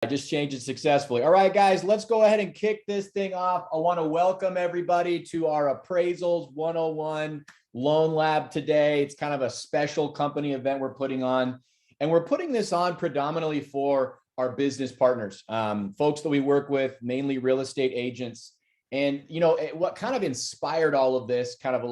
I just changed it successfully. All right, guys, let's go ahead and kick this thing off. I want to welcome everybody to our Appraisals 101 Loan Lab today. It's kind of a special company event we're putting on, and we're putting this on predominantly for our business partners, folks that we work with, mainly real estate agents. And, you know, what kind of inspired all of this, kind of a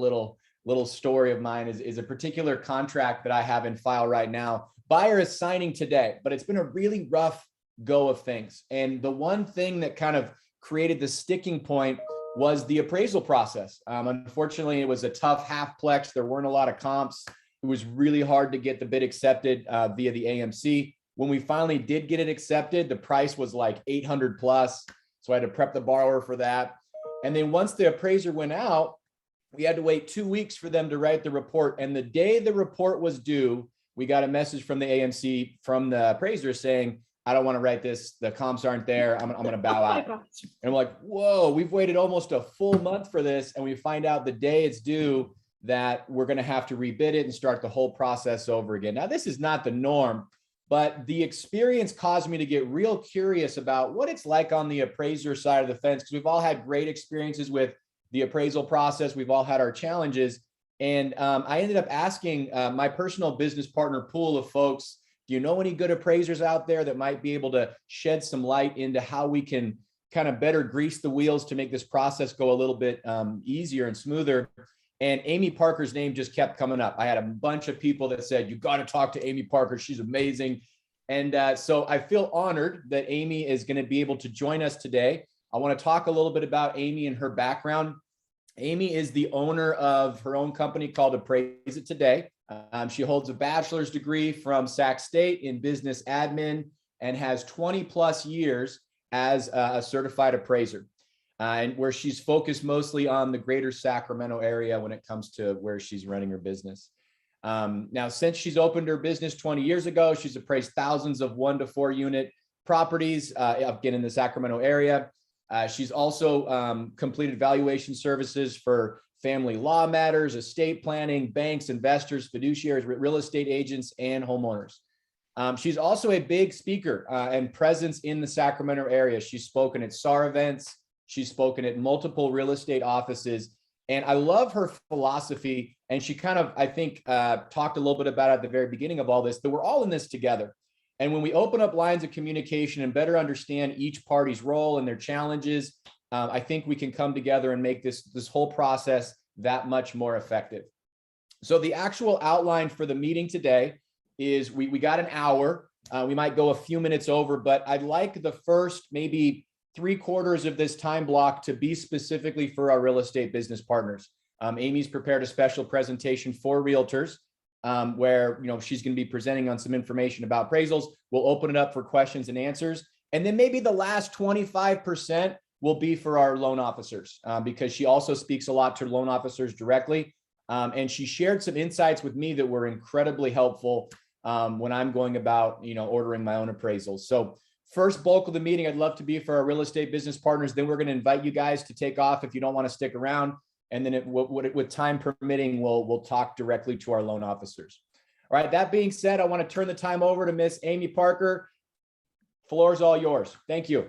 little story of mine is a particular contract that I have in file right now. Buyer is signing today, but it's been a really rough go of things. And the one thing that kind of created the sticking point was the appraisal process. Unfortunately, it was a tough halfplex. There weren't a lot of comps. It was really hard to get the bid accepted via the AMC. When we finally did get it accepted, the price was like 800 plus. So I had to prep the borrower for that. And then once the appraiser went out, we had to wait 2 weeks for them to write the report. And the day the report was due, we got a message from the AMC from the appraiser saying, I don't want to write this. The comps aren't there. I'm going to bow out. And I'm like, whoa, we've waited almost a full month for this. And we find out the day it's due that we're going to have to rebid it and start the whole process over again. Now, this is not the norm, but the experience caused me to get real curious about what it's like on the appraiser side of the fence, because we've all had great experiences with the appraisal process. We've all had our challenges. And I ended up asking my personal business partner pool of folks, do you know any good appraisers out there that might be able to shed some light into how we can kind of better grease the wheels to make this process go a little bit easier and smoother? And Amy Parker's name just kept coming up. I had a bunch of people that said, you got to talk to Amy Parker. She's amazing. And so I feel honored that Amy is going to be able to join us today. I want to talk a little bit about Amy and her background. Amy is the owner of her own company called Appraise It Today. She holds a bachelor's degree from Sac State in business admin and has 20 plus years as a certified appraiser, and where she's focused mostly on the greater Sacramento area when it comes to where she's running her business. Now, since she's opened her business 20 years ago, she's appraised thousands of 1 to 4 unit properties, again, in the Sacramento area. She's also completed valuation services for family law matters, estate planning, banks, investors, fiduciaries, real estate agents, and homeowners. She's also a big speaker and presence in the Sacramento area. She's spoken at SAR events. She's spoken at multiple real estate offices. And I love her philosophy. And she kind of, I think, talked a little bit about at the very beginning of all this, that we're all in this together. And when we open up lines of communication and better understand each party's role and their challenges, I think we can come together and make this whole process that much more effective. So the actual outline for the meeting today is we got an hour. We might go a few minutes over, but I'd like the first maybe 3/4 of this time block to be specifically for our real estate business partners. Amy's prepared a special presentation for realtors where she's going to be presenting on some information about appraisals. We'll open it up for questions and answers. And then maybe the last 25% will be for our loan officers because she also speaks a lot to loan officers directly. And she shared some insights with me that were incredibly helpful when I'm going about, ordering my own appraisals. So first bulk of the meeting, I'd love to be for our real estate business partners. Then we're going to invite you guys to take off if you don't want to stick around. And then with time permitting, we'll talk directly to our loan officers. All right, that being said, I want to turn the time over to Miss Amy Parker. Floor is all yours. Thank you.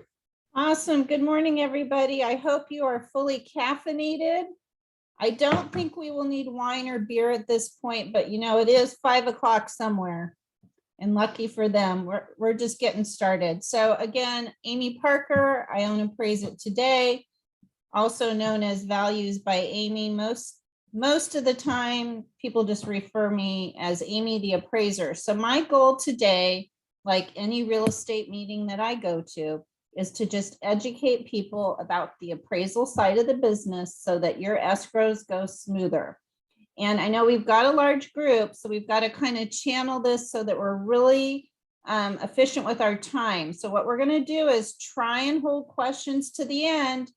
Awesome. Good morning, everybody. I hope you are fully caffeinated. I don't think we will need wine or beer at this point, but it is 5 o'clock somewhere. And lucky for them, we're just getting started. So again, Amy Parker, I own Appraise It Today, also known as Values by Amy. Most of the time, people just refer me as Amy the Appraiser. So my goal today, like any real estate meeting that I go to, is to just educate people about the appraisal side of the business so that your escrows go smoother. And I know we've got a large group, so we've got to kind of channel this so that we're really efficient with our time. So what we're going to do is try and hold questions to the end.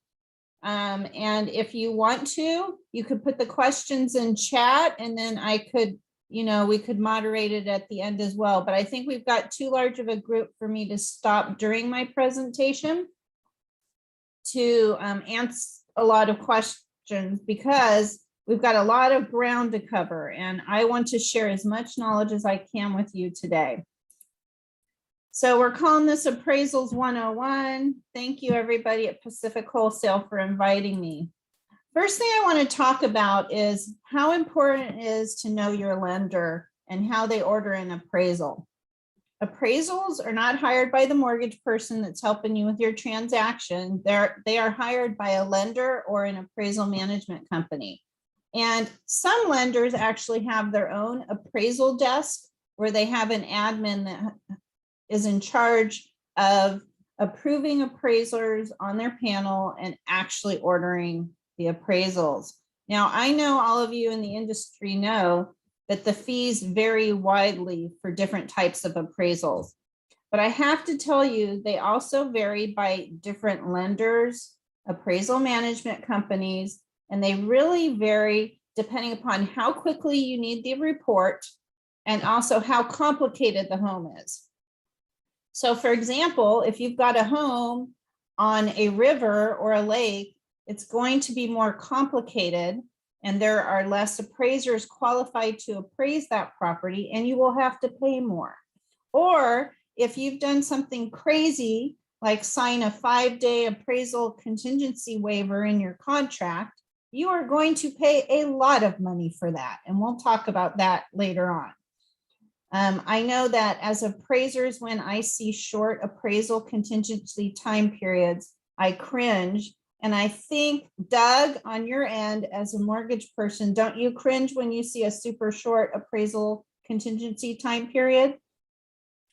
And if you want to, you could put the questions in chat and then I could, we could moderate it at the end as well. But I think we've got too large of a group for me to stop during my presentation to answer a lot of questions because we've got a lot of ground to cover and I want to share as much knowledge as I can with you today. So we're calling this Appraisals 101. Thank you, everybody at Pacific Wholesale, for inviting me. First thing I want to talk about is how important it is to know your lender and how they order an appraisal. Appraisals are not hired by the mortgage person that's helping you with your transaction. They are hired by a lender or an appraisal management company. And some lenders actually have their own appraisal desk where they have an admin that is in charge of approving appraisers on their panel and actually ordering the appraisals. Now, I know all of you in the industry know that the fees vary widely for different types of appraisals. But I have to tell you, they also vary by different lenders, appraisal management companies, and they really vary depending upon how quickly you need the report and also how complicated the home is. So for example, if you've got a home on a river or a lake, it's going to be more complicated and there are less appraisers qualified to appraise that property and you will have to pay more. Or if you've done something crazy, like sign a 5-day appraisal contingency waiver in your contract, you are going to pay a lot of money for that. And we'll talk about that later on. I know that as appraisers, when I see short appraisal contingency time periods, I cringe. And I think, Doug, on your end, as a mortgage person, don't you cringe when you see a super short appraisal contingency time period?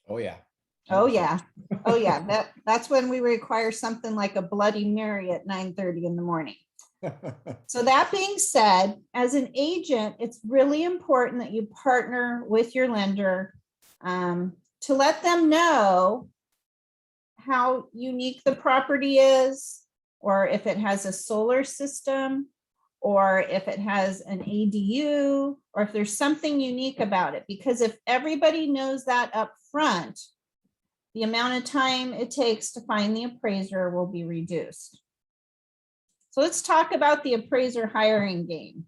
Oh, yeah. Oh, yeah. Oh, yeah. That's when we require something like a Bloody Mary at 9:30 in the morning. So that being said, as an agent, it's really important that you partner with your lender to let them know how unique the property is, or if it has a solar system, or if it has an ADU, or if there's something unique about it. Because if everybody knows that up front, the amount of time it takes to find the appraiser will be reduced. So let's talk about the appraiser hiring game.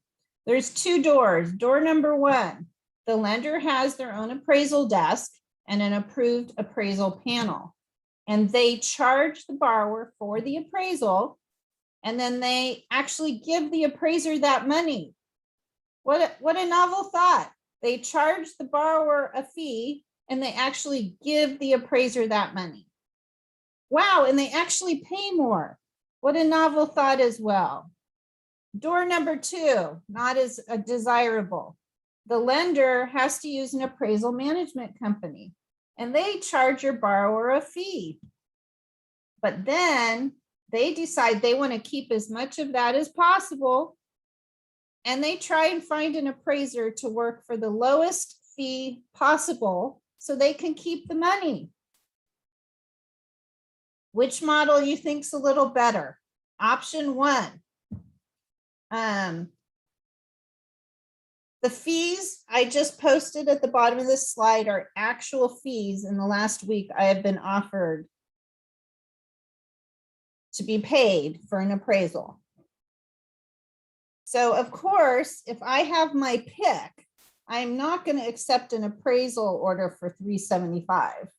There's two doors. Door number one, the lender has their own appraisal desk and an approved appraisal panel. And they charge the borrower for the appraisal, and then they actually give the appraiser that money. What a novel thought. They charge the borrower a fee, and they actually give the appraiser that money. Wow, and they actually pay more. What a novel thought as well. Door number two, not as desirable. The lender has to use an appraisal management company, and they charge your borrower a fee. But then they decide they want to keep as much of that as possible, and they try and find an appraiser to work for the lowest fee possible so they can keep the money. Which model you think's a little better? Option one. The fees I just posted at the bottom of this slide are actual fees in the last week I have been offered to be paid for an appraisal. So of course, if I have my pick, I'm not going to accept an appraisal order for $375.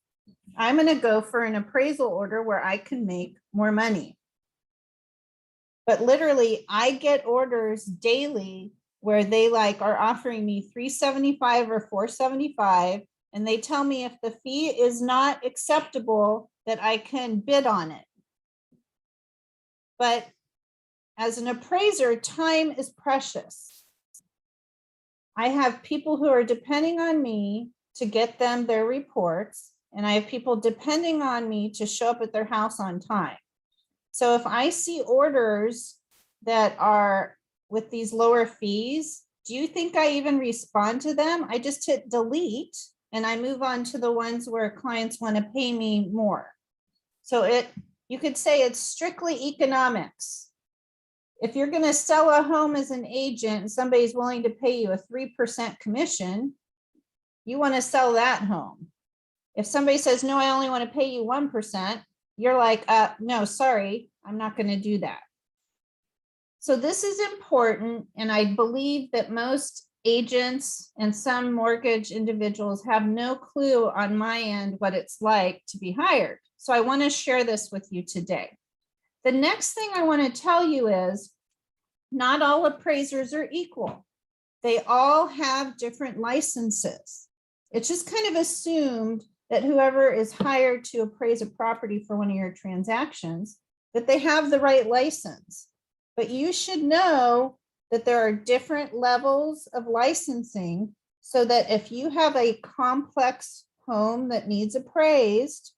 I'm going to go for an appraisal order where I can make more money. But literally, I get orders daily where they are offering me $375 or $475, and they tell me if the fee is not acceptable that I can bid on it. But as an appraiser, time is precious. I have people who are depending on me to get them their reports, and I have people depending on me to show up at their house on time. So if I see orders that are with these lower fees, do you think I even respond to them? I just hit delete and I move on to the ones where clients want to pay me more. So you could say it's strictly economics. If you're going to sell a home as an agent and somebody's willing to pay you a 3% commission, you want to sell that home. If somebody says, no, I only want to pay you 1%, you're like, no, sorry, I'm not going to do that. So this is important. And I believe that most agents and some mortgage individuals have no clue on my end what it's like to be hired. So I want to share this with you today. The next thing I want to tell you is not all appraisers are equal. They all have different licenses. It's just kind of assumed that whoever is hired to appraise a property for one of your transactions, that they have the right license. But you should know that there are different levels of licensing, so that if you have a complex home that needs appraised,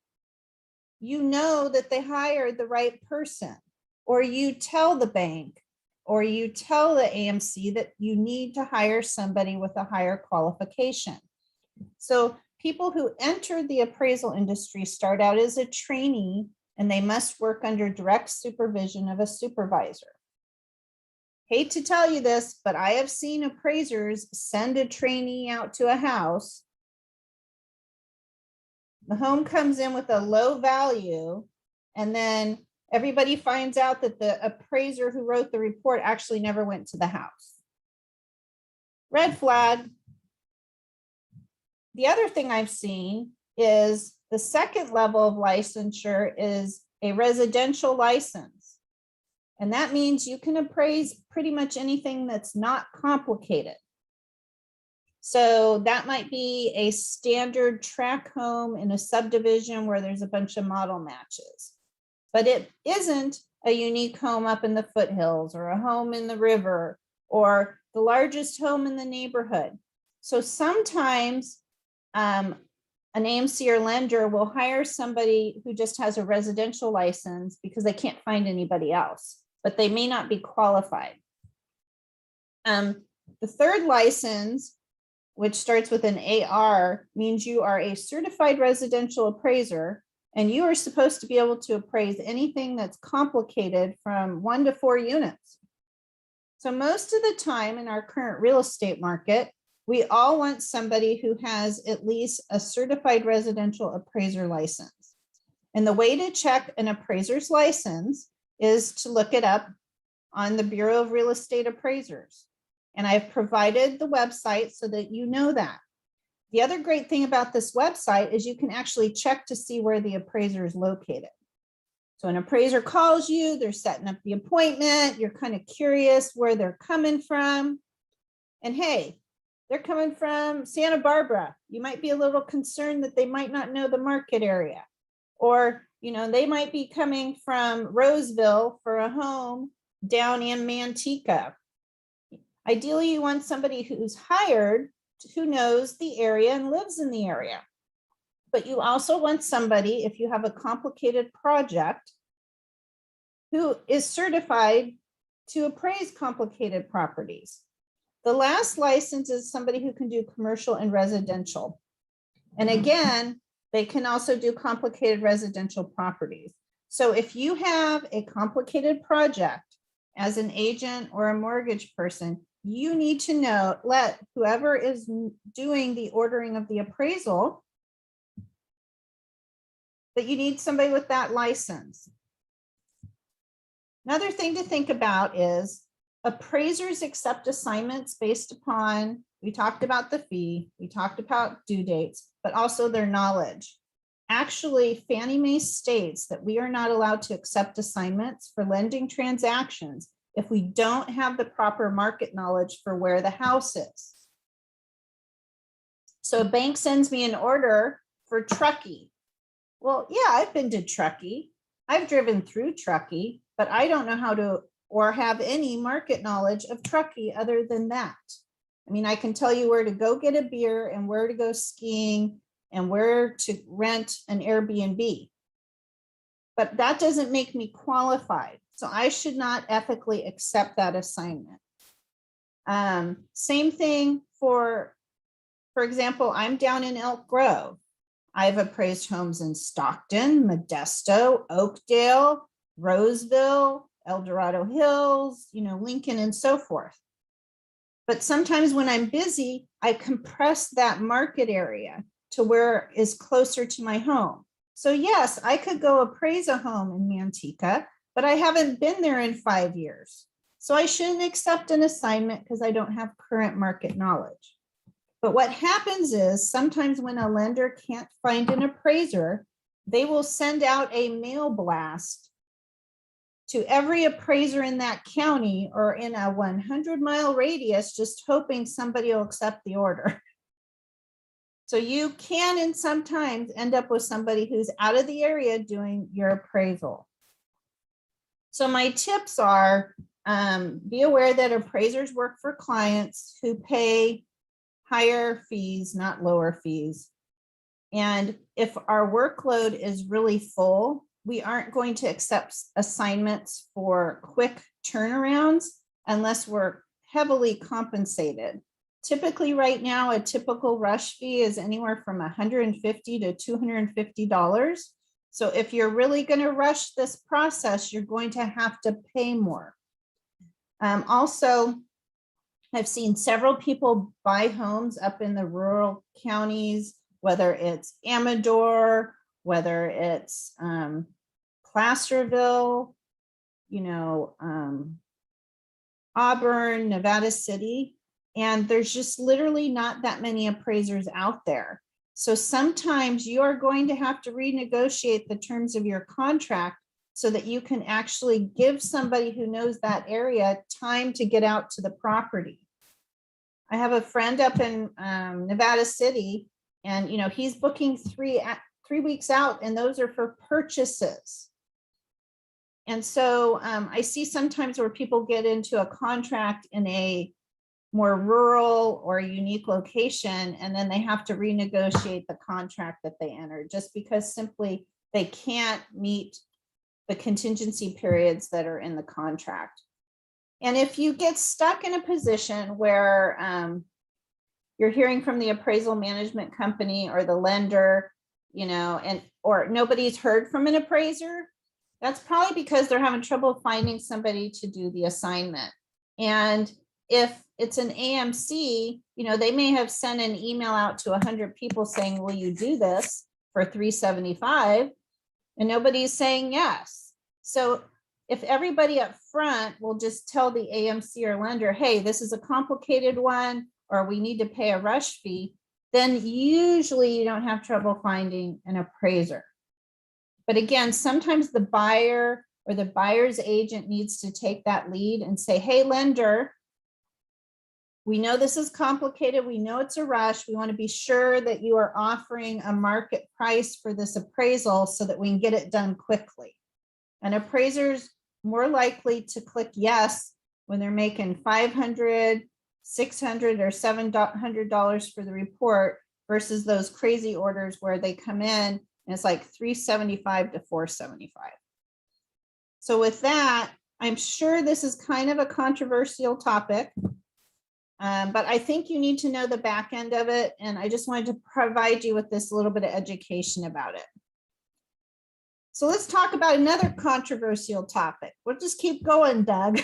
you know that they hired the right person, or you tell the bank, or you tell the AMC that you need to hire somebody with a higher qualification. So people who enter the appraisal industry start out as a trainee, and they must work under direct supervision of a supervisor. Hate to tell you this, but I have seen appraisers send a trainee out to a house. The home comes in with a low value, and then everybody finds out that the appraiser who wrote the report actually never went to the house. Red flag. The other thing I've seen is the second level of licensure is a residential license. And that means you can appraise pretty much anything that's not complicated. So that might be a standard tract home in a subdivision where there's a bunch of model matches. But it isn't a unique home up in the foothills, or a home in the river, or the largest home in the neighborhood. So sometimes an AMC or lender will hire somebody who just has a residential license because they can't find anybody else, but they may not be qualified. The third license, which starts with an AR, means you are a certified residential appraiser, and you are supposed to be able to appraise anything that's complicated from 1 to 4 units. So most of the time in our current real estate market, we all want somebody who has at least a certified residential appraiser license. And the way to check an appraiser's license is to look it up on the Bureau of Real Estate Appraisers. And I've provided the website so that you know that. The other great thing about this website is you can actually check to see where the appraiser is located. So an appraiser calls you, they're setting up the appointment, you're kind of curious where they're coming from. And hey, they're coming from Santa Barbara. You might be a little concerned that they might not know the market area. Or, they might be coming from Roseville for a home down in Manteca. Ideally, you want somebody who's hired, who knows the area and lives in the area. But you also want somebody, if you have a complicated project, who is certified to appraise complicated properties. The last license is somebody who can do commercial and residential. And again, they can also do complicated residential properties. So if you have a complicated project as an agent or a mortgage person, you need to let whoever is doing the ordering of the appraisal, that you need somebody with that license. Another thing to think about is appraisers accept assignments based upon, we talked about the fee, we talked about due dates, but also their knowledge. Actually, Fannie Mae states that we are not allowed to accept assignments for lending transactions if we don't have the proper market knowledge for where the house is. So a bank sends me an order for Truckee. Well, yeah, I've been to Truckee. I've driven through Truckee, but I don't know how to or have any market knowledge of Truckee other than that. I mean, I can tell you where to go get a beer and where to go skiing and where to rent an Airbnb. But that doesn't make me qualified. So I should not ethically accept that assignment. Same thing for example, I'm down in Elk Grove. I've appraised homes in Stockton, Modesto, Oakdale, Roseville, El Dorado Hills, Lincoln, and so forth. But sometimes when I'm busy, I compress that market area to where is closer to my home. So yes, I could go appraise a home in Manteca, but I haven't been there in 5 years. So I shouldn't accept an assignment because I don't have current market knowledge. But what happens is sometimes when a lender can't find an appraiser, they will send out a mail blast to every appraiser in that county or in a 100-mile radius, just hoping somebody will accept the order. So you can, and sometimes end up with somebody who's out of the area doing your appraisal. So my tips are, be aware that appraisers work for clients who pay higher fees, not lower fees. And if our workload is really full, we aren't going to accept assignments for quick turnarounds unless we're heavily compensated. Typically right now, a typical rush fee is anywhere from $150 to $250. So if you're really going to rush this process, you're going to have to pay more. Also, I've seen several people buy homes up in the rural counties, whether it's Amador, whether it's Placerville, Auburn, Nevada City, and there's just literally not that many appraisers out there. So sometimes you are going to have to renegotiate the terms of your contract so that you can actually give somebody who knows that area time to get out to the property. I have a friend up in Nevada City, and he's booking three weeks out, and those are for purchases. And so I see sometimes where people get into a contract in a more rural or unique location, and then they have to renegotiate the contract that they entered just because simply they can't meet the contingency periods that are in the contract. And if you get stuck in a position where you're hearing from the appraisal management company or the lender, or nobody's heard from an appraiser, that's probably because they're having trouble finding somebody to do the assignment. And if it's an AMC, they may have sent an email out to 100 people saying, will you do this for $375? And nobody's saying yes. So if everybody up front will just tell the AMC or lender, hey, this is a complicated one, or we need to pay a rush fee, then usually you don't have trouble finding an appraiser. But again, sometimes the buyer or the buyer's agent needs to take that lead and say, hey, lender, we know this is complicated. We know it's a rush. We want to be sure that you are offering a market price for this appraisal so that we can get it done quickly. An appraiser's more likely to click yes when they're making $500, $600, or $700 for the report versus those crazy orders where they come in and it's like $375 to $475. So with that, I'm sure this is kind of a controversial topic, but I think you need to know the back end of it. And I just wanted to provide you with this little bit of education about it. So let's talk about another controversial topic. We'll just keep going, Doug.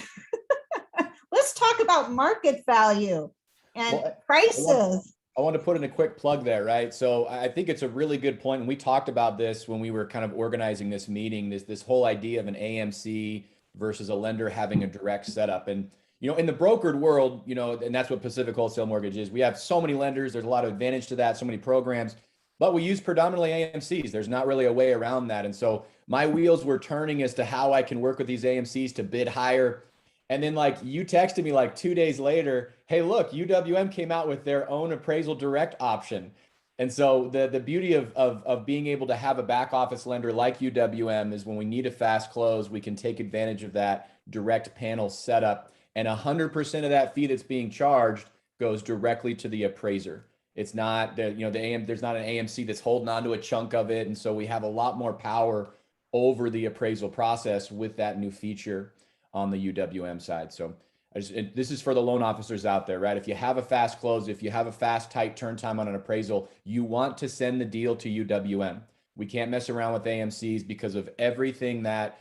Let's talk about market value and prices. I want to put in a quick plug there, right? So I think it's a really good point. And we talked about this when we were kind of organizing this meeting, this whole idea of an AMC versus a lender having a direct setup. And, in the brokered world, and that's what Pacific Wholesale Mortgage is. We have so many lenders. There's a lot of advantage to that, so many programs. But we use predominantly AMCs. There's not really a way around that. And so my wheels were turning as to how I can work with these AMCs to bid higher. And then you texted me 2 days later, hey, look, UWM came out with their own appraisal direct option. And so the beauty of being able to have a back office lender like UWM is when we need a fast close, we can take advantage of that direct panel setup. And 100% of that fee that's being charged goes directly to the appraiser. It's not that, there's not an AMC that's holding on to a chunk of it. And so we have a lot more power over the appraisal process with that new feature on the UWM side. So this is for the loan officers out there, right? If you have a fast close, if you have a fast, tight turn time on an appraisal, you want to send the deal to UWM. We can't mess around with AMCs because of everything that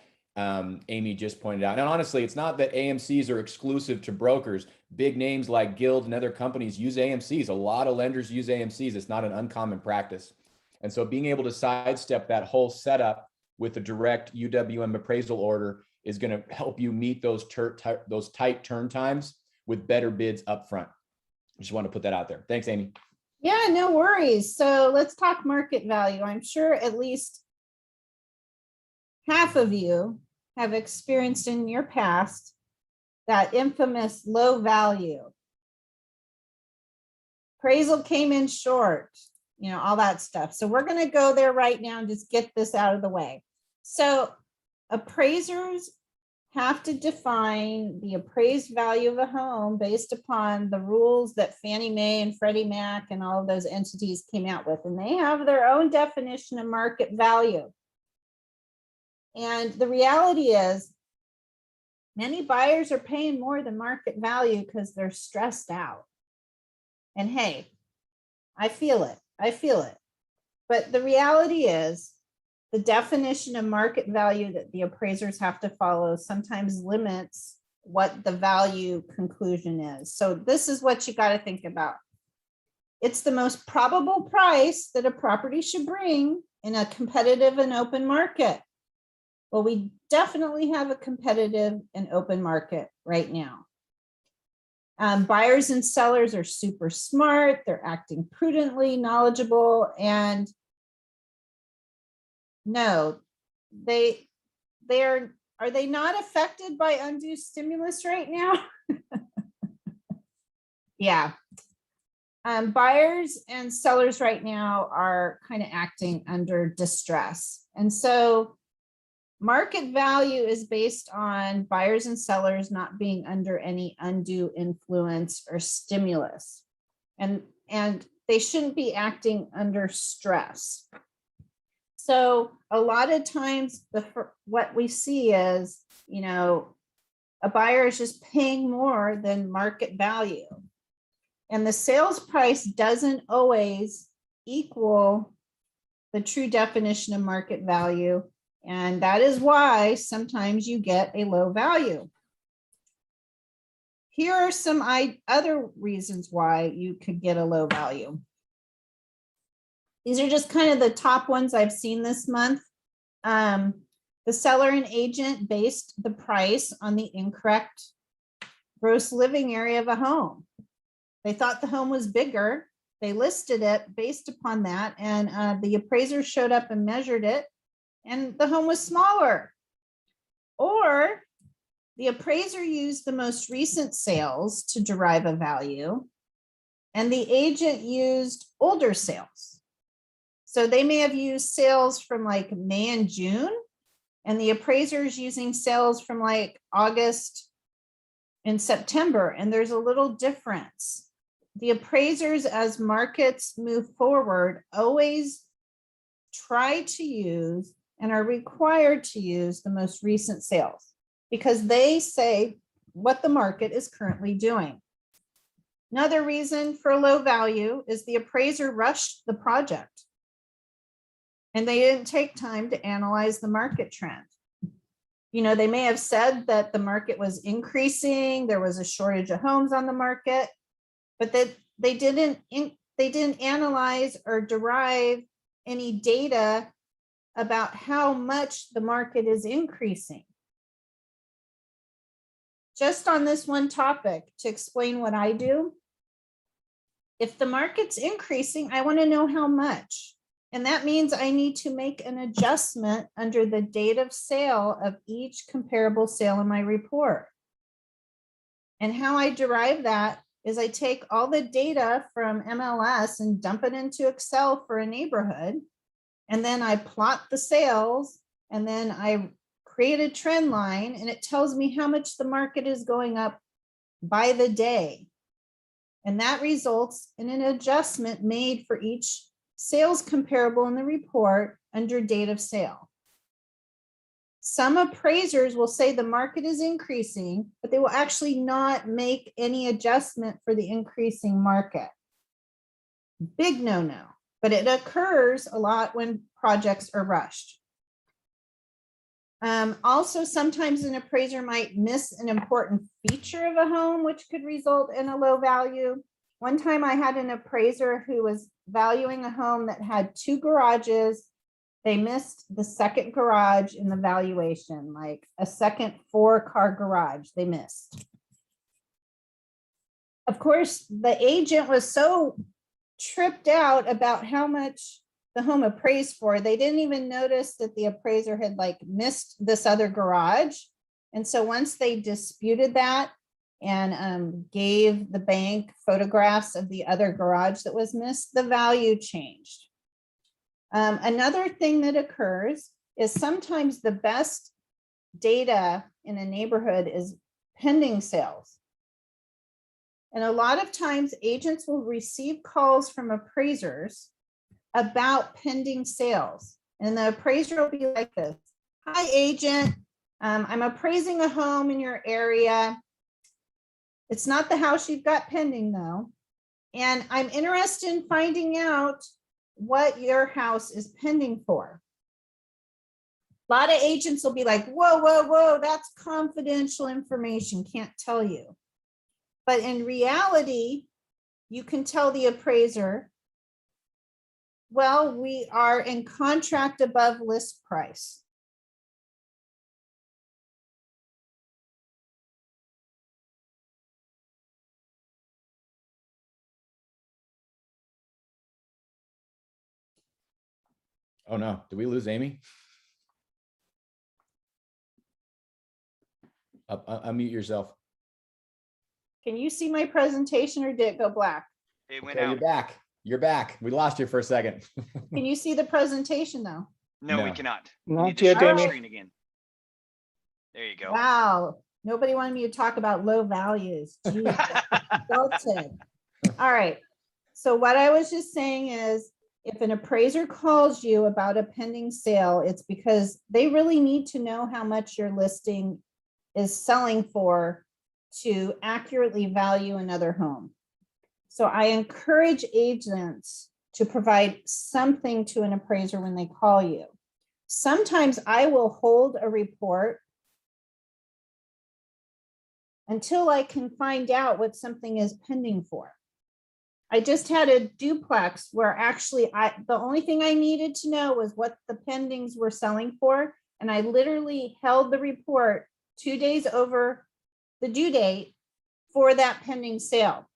Amy just pointed out. And honestly, it's not that AMCs are exclusive to brokers. Big names like Guild and other companies use AMCs. A lot of lenders use AMCs. It's not an uncommon practice. And so being able to sidestep that whole setup with a direct UWM appraisal order is going to help you meet those tight turn times with better bids up front. Just want to put that out there. Thanks, Amy. Yeah, no worries. So let's talk market value. I'm sure at least half of you have experienced in your past that infamous low value. Appraisal came in short, you know, all that stuff. So we're going to go there right now and just get this out of the way. So appraisers have to define the appraised value of a home based upon the rules that Fannie Mae and Freddie Mac and all of those entities came out with. And they have their own definition of market value. And the reality is many buyers are paying more than market value because they're stressed out. And hey, I feel it. I feel it. But the reality is the definition of market value that the appraisers have to follow sometimes limits what the value conclusion is. So this is what you got to think about. It's the most probable price that a property should bring in a competitive and open market. Well, we definitely have a competitive and open market right now. Buyers and sellers are super smart. They're acting prudently, knowledgeable, and no, are they not affected by undue stimulus right now? Yeah. Buyers and sellers right now are kind of acting under distress. And so market value is based on buyers and sellers not being under any undue influence or stimulus. And they shouldn't be acting under stress. So a lot of times what we see is, you know, a buyer is just paying more than market value. And the sales price doesn't always equal the true definition of market value. And that is why sometimes you get a low value. Here are some other reasons why you could get a low value. These are just kind of the top ones I've seen this month. The seller and agent based the price on the incorrect gross living area of a home. They thought the home was bigger. They listed it based upon that, and the appraiser showed up and measured it, and the home was smaller. Or the appraiser used the most recent sales to derive a value, and the agent used older sales. So they may have used sales from like May and June, and the appraiser is using sales from like August and September, and there's a little difference. The appraisers, as markets move forward, always try to use and are required to use the most recent sales because they say what the market is currently doing. Another reason for low value is the appraiser rushed the project and they didn't take time to analyze the market trend. You know, they may have said that the market was increasing, there was a shortage of homes on the market, but that they didn't analyze or derive any data about how much the market is increasing. Just on this one topic, to explain what I do, if the market's increasing, I want to know how much. And that means I need to make an adjustment under the date of sale of each comparable sale in my report. And how I derive that is I take all the data from MLS and dump it into Excel for a neighborhood. And then I plot the sales, and then I create a trend line, and it tells me how much the market is going up by the day. And that results in an adjustment made for each sales comparable in the report under date of sale. Some appraisers will say the market is increasing, but they will actually not make any adjustment for the increasing market. Big no-no, but it occurs a lot when projects are rushed. Also, sometimes an appraiser might miss an important feature of a home, which could result in a low value. One time I had an appraiser who was valuing a home that had 2 garages They missed the second garage in the valuation, like a second 4-car garage they missed. Of course, the agent was so tripped out about how much the home appraised for, they didn't even notice that the appraiser had like missed this other garage. And so once they disputed that and gave the bank photographs of the other garage that was missed, the value changed. Another thing that occurs is sometimes the best data in a neighborhood is pending sales. And a lot of times agents will receive calls from appraisers about pending sales. And the appraiser will be like this: "Hi, agent. I'm appraising a home in your area. It's not the house you've got pending though. And I'm interested in finding out what your house is pending for." A lot of agents will be like, "Whoa, whoa, whoa, that's confidential information, can't tell you." But in reality, you can tell the appraiser, "Well, we are in contract above list price." Oh no, did we lose Amy? Unmute yourself. Can you see my presentation or did it go black? It went Okay, out. you're back. You're back. We lost you for a second. Can you see the presentation though? No, we No. cannot. Not Need to yet, share the Amy. screen again. There you go. Wow, nobody wanted me to talk about low values. Geez, insulted. All right, so what I was just saying is, if an appraiser calls you about a pending sale, it's because they really need to know how much your listing is selling for to accurately value another home. So I encourage agents to provide something to an appraiser when they call you. Sometimes I will hold a report until I can find out what something is pending for. I just had a duplex where actually the only thing I needed to know was what the pendings were selling for. And I literally held the report 2 days over the due date for that pending sale.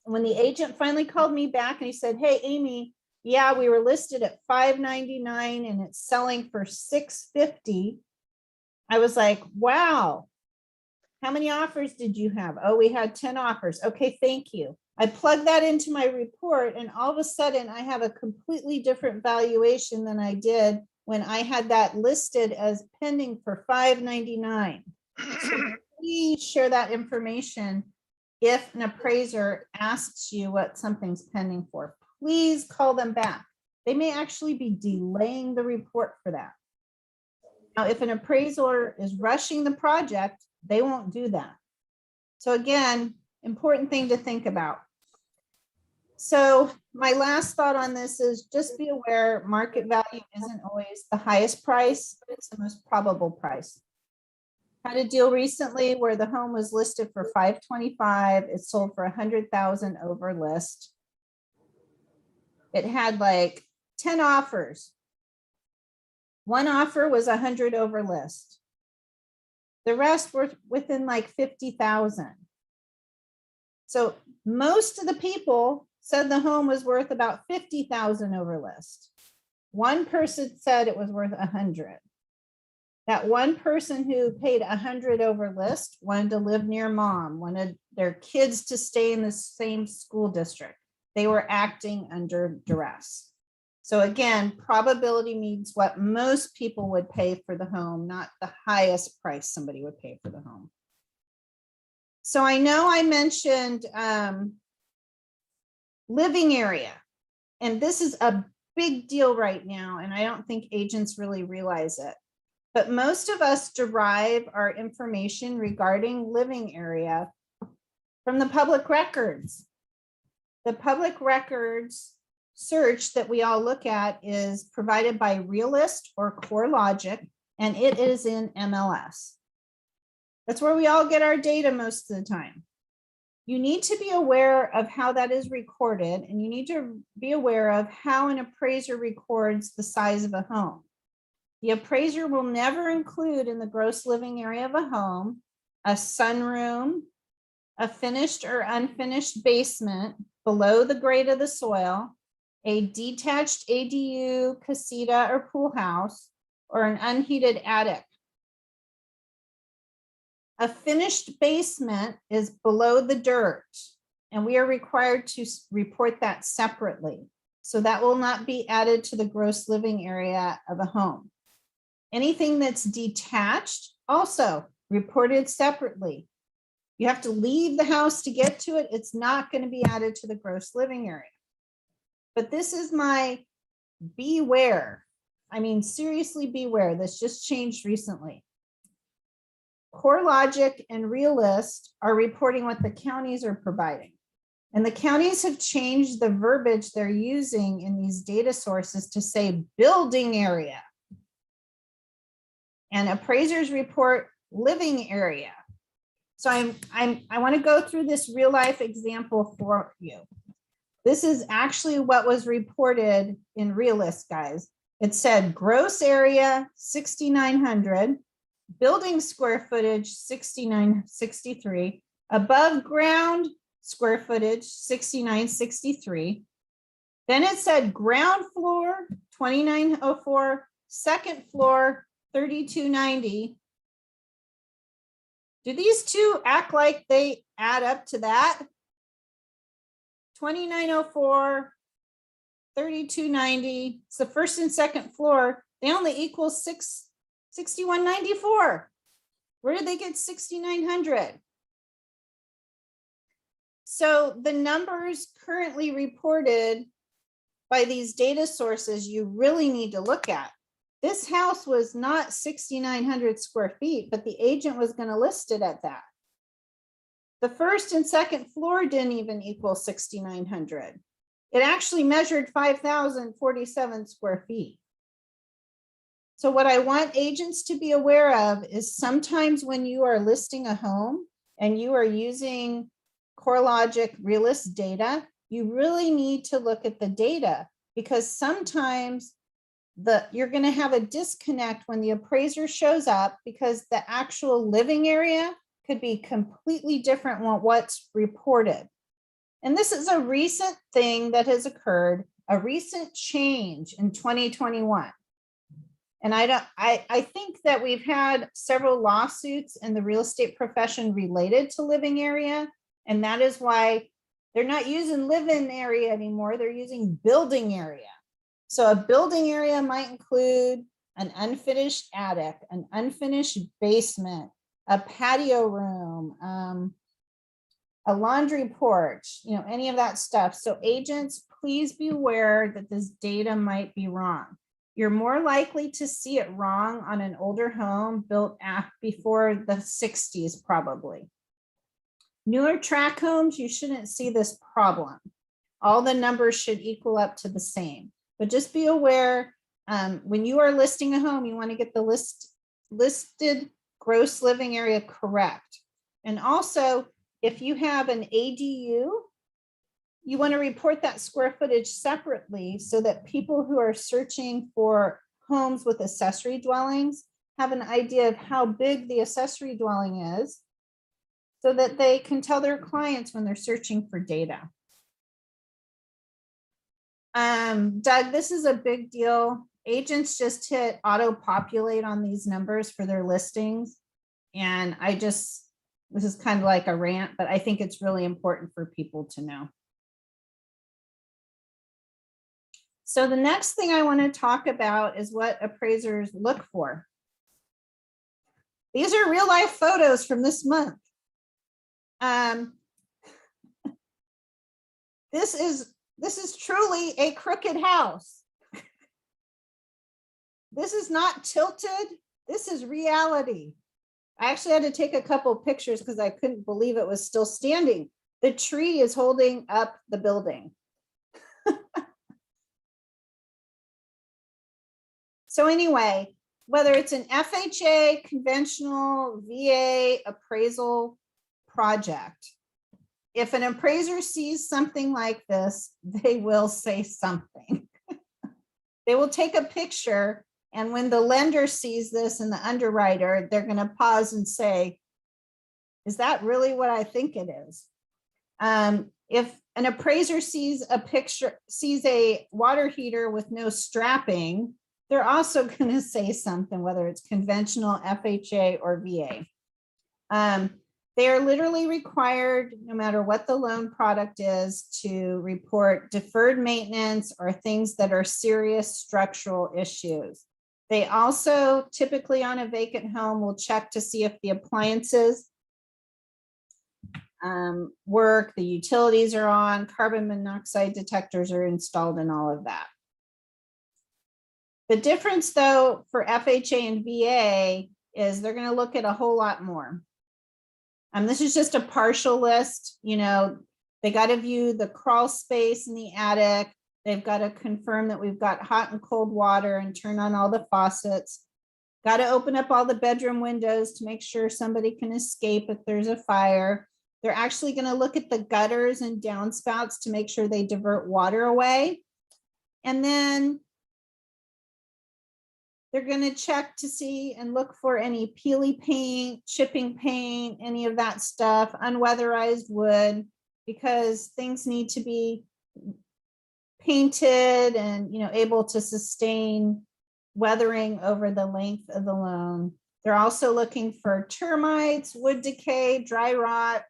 And when the agent finally called me back and he said, "Hey, Amy, yeah, we were listed at $599 and it's selling for $650. I was like, "Wow. How many offers did you have?" "Oh, we had 10 offers. Okay, thank you." I plugged that into my report and all of a sudden I have a completely different valuation than I did when I had that listed as pending for $599. So please share that information. If an appraiser asks you what something's pending for, please call them back. They may actually be delaying the report for that. Now, if an appraiser is rushing the project, they won't do that. So again, important thing to think about. So my last thought on this is just be aware market value isn't always the highest price, but it's the most probable price. Had a deal recently where the home was listed for $525. It sold for $100,000 over list. It had like 10 offers. One offer was 100 over list. The rest were within like 50,000. So most of the people said the home was worth about 50,000 over list. One person said it was worth 100. That one person who paid 100 over list wanted to live near mom, wanted their kids to stay in the same school district. They were acting under duress. So again, probability means what most people would pay for the home, not the highest price somebody would pay for the home. So I know I mentioned living area, and this is a big deal right now, and I don't think agents really realize it. But most of us derive our information regarding living area from the public records. The public records search that we all look at is provided by Realist or CoreLogic, and it is in MLS. That's where we all get our data most of the time. You need to be aware of how that is recorded, and you need to be aware of how an appraiser records the size of a home. The appraiser will never include in the gross living area of a home a sunroom, a finished or unfinished basement below the grade of the soil, a detached ADU, casita, or pool house, or an unheated attic. A finished basement is below the dirt, and we are required to report that separately. So that will not be added to the gross living area of a home. Anything that's detached, also reported separately. You have to leave the house to get to it. It's not going to be added to the gross living area. But this is my beware. I mean, seriously beware. This just changed recently. CoreLogic and Realist are reporting what the counties are providing. And the counties have changed the verbiage they're using in these data sources to say building area. And appraisers report living area. So I want to go through this real life example for you. This is actually what was reported in Realist, guys. It said gross area 6,900, building square footage 6,963, above ground square footage 6,963. Then it said ground floor 2,904, second floor 3,290. Do these two act like they add up to that? 2,904, 3,290. It's the first and second floor. They only equal 6,194. Where did they get 6,900? So the numbers currently reported by these data sources you really need to look at. This house was not 6,900 square feet, but the agent was going to list it at that. The first and second floor didn't even equal 6,900. It actually measured 5,047 square feet. So what I want agents to be aware of is sometimes when you are listing a home and you are using CoreLogic Realist data, you really need to look at the data, because sometimes you're going to have a disconnect when the appraiser shows up, because the actual living area could be completely different from what's reported. And this is a recent thing that has occurred, a recent change in 2021. And I think that we've had several lawsuits in the real estate profession related to living area. And that is why they're not using living area anymore. They're using building area. So a building area might include an unfinished attic, an unfinished basement, a patio room, a laundry porch, any of that stuff. So agents, please be aware that this data might be wrong. You're more likely to see it wrong on an older home built before the 60s, probably. Newer tract homes, you shouldn't see this problem. All the numbers should equal up to the same. But just be aware, when you are listing a home, you want to get the listed gross living area correct. And also, if you have an ADU, you want to report that square footage separately so that people who are searching for homes with accessory dwellings have an idea of how big the accessory dwelling is, so that they can tell their clients when they're searching for data. Doug, this is a big deal. Agents just hit auto-populate on these numbers for their listings. And this is kind of like a rant, but I think it's really important for people to know. So the next thing I want to talk about is what appraisers look for. These are real life photos from this month. This is truly a crooked house. This is not tilted. This is reality. I actually had to take a couple of pictures because I couldn't believe it was still standing. The tree is holding up the building. So anyway, whether it's an FHA, conventional, VA, appraisal project, if an appraiser sees something like this, they will say something. They will take a picture, and when the lender sees this and the underwriter, they're going to pause and say, is that really what I think it is? If an appraiser sees a water heater with no strapping, they're also going to say something, whether it's conventional, FHA, or VA. They are literally required, no matter what the loan product is, to report deferred maintenance or things that are serious structural issues. They also typically on a vacant home will check to see if the appliances work, the utilities are on, carbon monoxide detectors are installed, and all of that. The difference though for FHA and VA is they're going to look at a whole lot more. This is just a partial list. You know, they got to view the crawl space in the attic. They've got to confirm that we've got hot and cold water and turn on all the faucets. Got to open up all the bedroom windows to make sure somebody can escape if there's a fire. They're actually going to look at the gutters and downspouts to make sure they divert water away. And then they're going to check to see and look for any peely paint, chipping paint, any of that stuff, unweatherized wood, because things need to be painted and, you know, able to sustain weathering over the length of the loan. They're also looking for termites, wood decay, dry rot,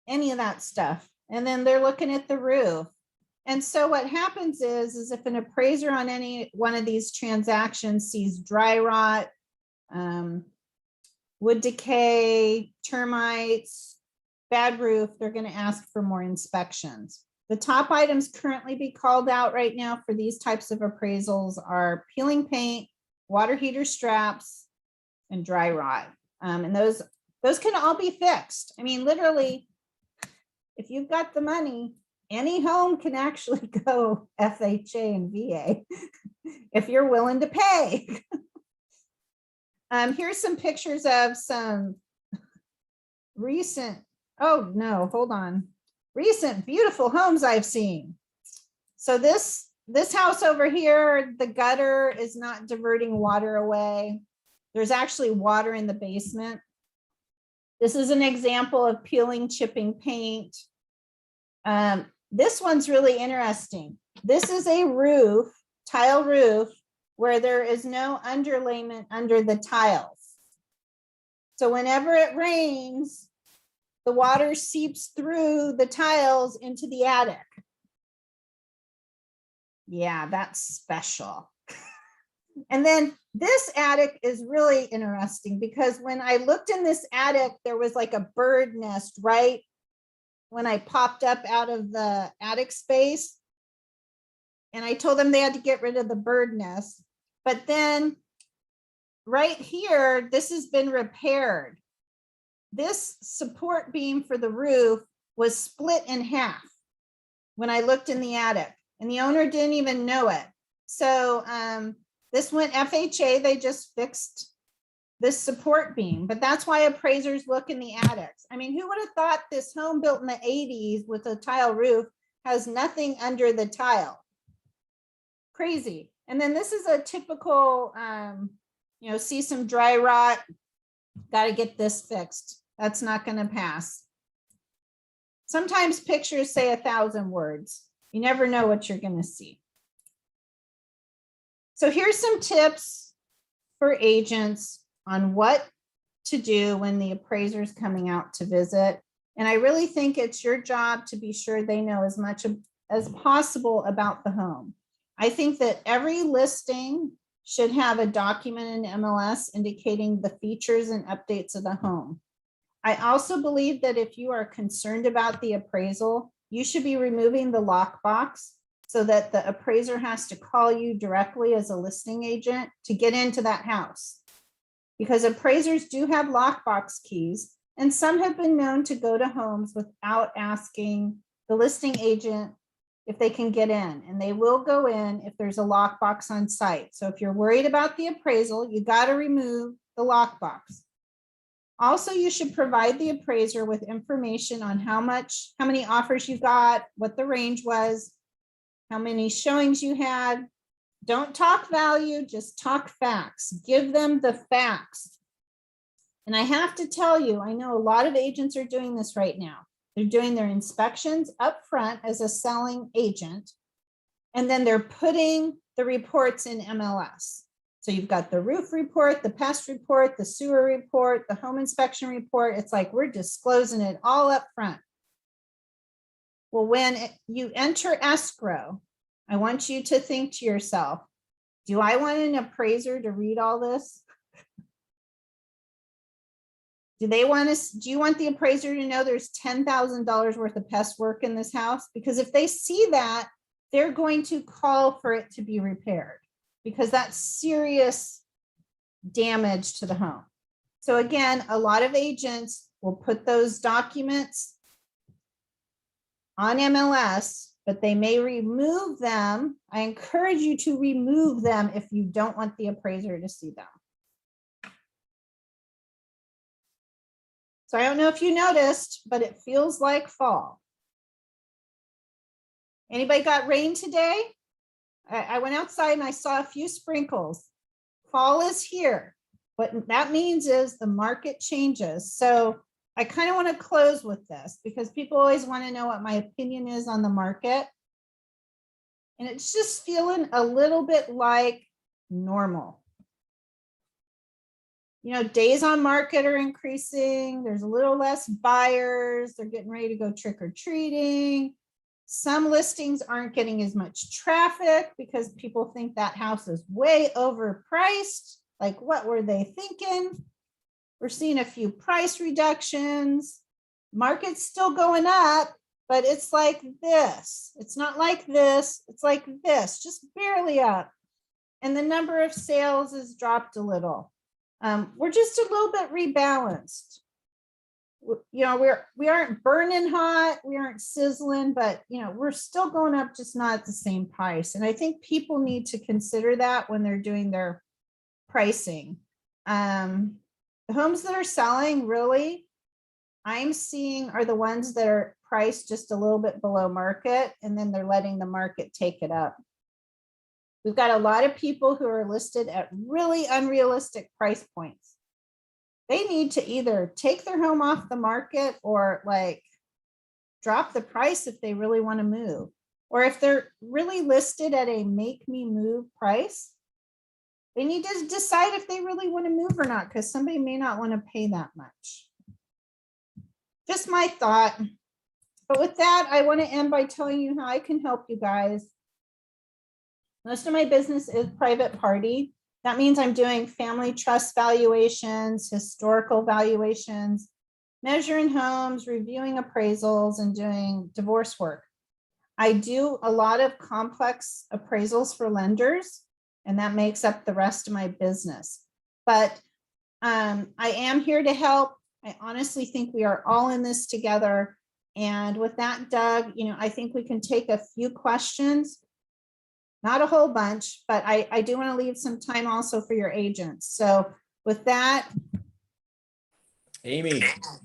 any of that stuff. And then they're looking at the roof. And so what happens is if an appraiser on any one of these transactions sees dry rot, wood decay, termites, bad roof, they're going to ask for more inspections. The top items currently be called out right now for these types of appraisals are peeling paint, water heater straps, and dry rot. And those can all be fixed. I mean, literally, if you've got the money, any home can actually go FHA and VA if you're willing to pay. Here's some pictures of some recent, oh no, hold on. Recent beautiful homes I've seen. So this house over here, the gutter is not diverting water away. There's actually water in the basement. This is an example of peeling, chipping paint. This one's really interesting. This is a roof, tile roof, where there is no underlayment under the tiles. So whenever it rains, the water seeps through the tiles into the attic. Yeah, that's special. And then this attic is really interesting because when I looked in this attic, there was like a bird nest right when I popped up out of the attic space. And I told them they had to get rid of the bird nest. But then right here, this has been repaired. This support beam for the roof was split in half when I looked in the attic, and the owner didn't even know it. So this went FHA, they just fixed this support beam, but that's why appraisers look in the attics. I mean, who would have thought this home built in the 80s with a tile roof has nothing under the tile? Crazy. And then this is a typical, you know, see some dry rot, got to get this fixed. That's not going to pass. Sometimes pictures say 1,000 words. You never know what you're going to see. So here's some tips for agents on what to do when the appraiser is coming out to visit. And I really think it's your job to be sure they know as much as possible about the home. I think that every listing should have a document in MLS indicating the features and updates of the home. I also believe that if you are concerned about the appraisal, you should be removing the lockbox so that the appraiser has to call you directly as a listing agent to get into that house. Because appraisers do have lockbox keys, and some have been known to go to homes without asking the listing agent if they can get in, and they will go in if there's a lockbox on site. So if you're worried about the appraisal, you got to remove the lockbox. Also, you should provide the appraiser with information on how many offers you got, what the range was, how many showings you had. Don't talk value, just talk facts. Give them the facts. And I have to tell you, I know a lot of agents are doing this right now. They're doing their inspections up front as a selling agent, and then they're putting the reports in MLS. So you've got the roof report, the pest report, the sewer report, the home inspection report. It's like we're disclosing it all up front. Well, when you enter escrow, I want you to think to yourself, do I want an appraiser to read all this? Do you want the appraiser to know there's $10,000 worth of pest work in this house? Because if they see that, they're going to call for it to be repaired, because that's serious damage to the home. So again, a lot of agents will put those documents on MLS, but they may remove them. I encourage you to remove them if you don't want the appraiser to see them. So I don't know if you noticed, but it feels like fall. Anybody got rain today? I went outside and I saw a few sprinkles. Fall is here. What that means is the market changes. So I kind of want to close with this because people always want to know what my opinion is on the market. And it's just feeling a little bit like normal. You know, days on market are increasing. There's a little less buyers. They're getting ready to go trick or treating. Some listings aren't getting as much traffic because people think that house is way overpriced. Like, what were they thinking? We're seeing a few price reductions. Market's still going up, but it's like this. It's not like this. It's like this, just barely up. And the number of sales has dropped a little. We're just a little bit rebalanced. You know, we aren't burning hot, we aren't sizzling, but you know, we're still going up, just not at the same price. And I think people need to consider that when they're doing their pricing. The homes that are selling, really, I'm seeing are the ones that are priced just a little bit below market, and then they're letting the market take it up. We've got a lot of people who are listed at really unrealistic price points. They need to either take their home off the market or like drop the price if they really want to move. Or if they're really listed at a make me move price, they need to decide if they really want to move or not, because somebody may not want to pay that much. Just my thought. But with that, I want to end by telling you how I can help you guys. Most of my business is private party. That means I'm doing family trust valuations, historical valuations, measuring homes, reviewing appraisals, and doing divorce work. I do a lot of complex appraisals for lenders, and that makes up the rest of my business. But I am here to help. I honestly think we are all in this together. And with that, Doug, you know, I think we can take a few questions. Not a whole bunch, but I do want to leave some time also for your agents. So with that. Amy,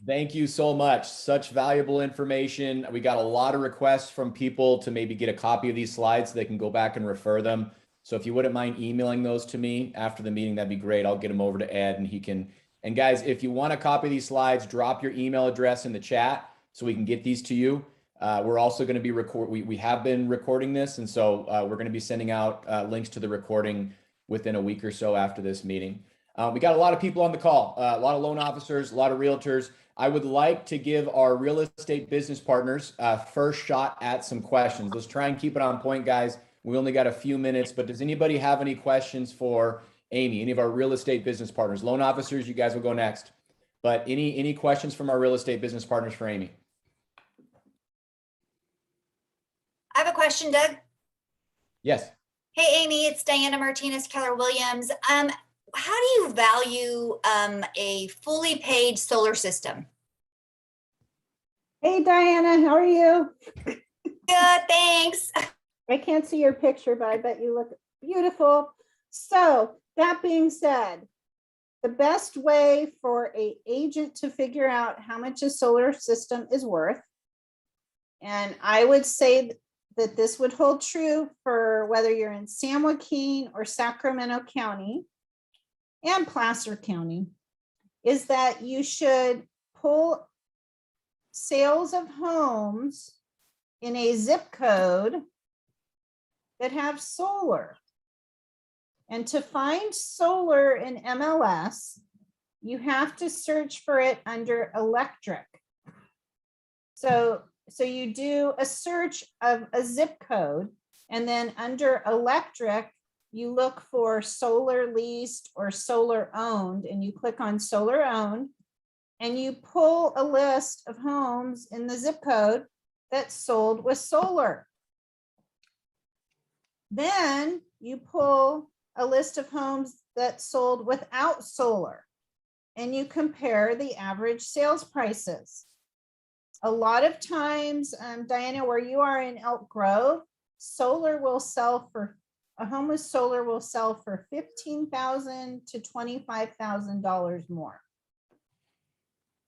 thank you so much. Such valuable information. We got a lot of requests from people to maybe get a copy of these slides so they can go back and refer them. So if you wouldn't mind emailing those to me after the meeting, that'd be great. I'll get them over to Ed and he can. And guys, if you want a copy of these slides, drop your email address in the chat so we can get these to you. We're also going to be we have been recording this, and so we're going to be sending out links to the recording within a week or so after this meeting. We got a lot of people on the call, a lot of loan officers, a lot of realtors. I would like to give our real estate business partners first shot at some questions. Let's try and keep it on point, guys. We only got a few minutes, but does anybody have any questions for Amy, any of our real estate business partners? Loan officers, you guys will go next. But any questions from our real estate business partners for Amy? I have a question, Doug. Yes. Hey, Amy, it's Diana Martinez, Keller Williams. How do you value a fully paid solar system? Hey, Diana, how are you? Good, thanks. I can't see your picture, but I bet you look beautiful. So that being said, the best way for an agent to figure out how much a solar system is worth, and I would say that this would hold true for whether you're in San Joaquin or Sacramento County and Placer County, is that you should pull sales of homes in a zip code that have solar. And to find solar in MLS, you have to search for it under electric. So you do a search of a zip code, and then under electric, you look for solar leased or solar owned, and you click on solar owned, and you pull a list of homes in the zip code that's sold with solar. Then you pull a list of homes that sold without solar, and you compare the average sales prices. A lot of times, Diana, where you are in Elk Grove, solar will sell for, a home with solar will sell for $15,000 to $25,000 more.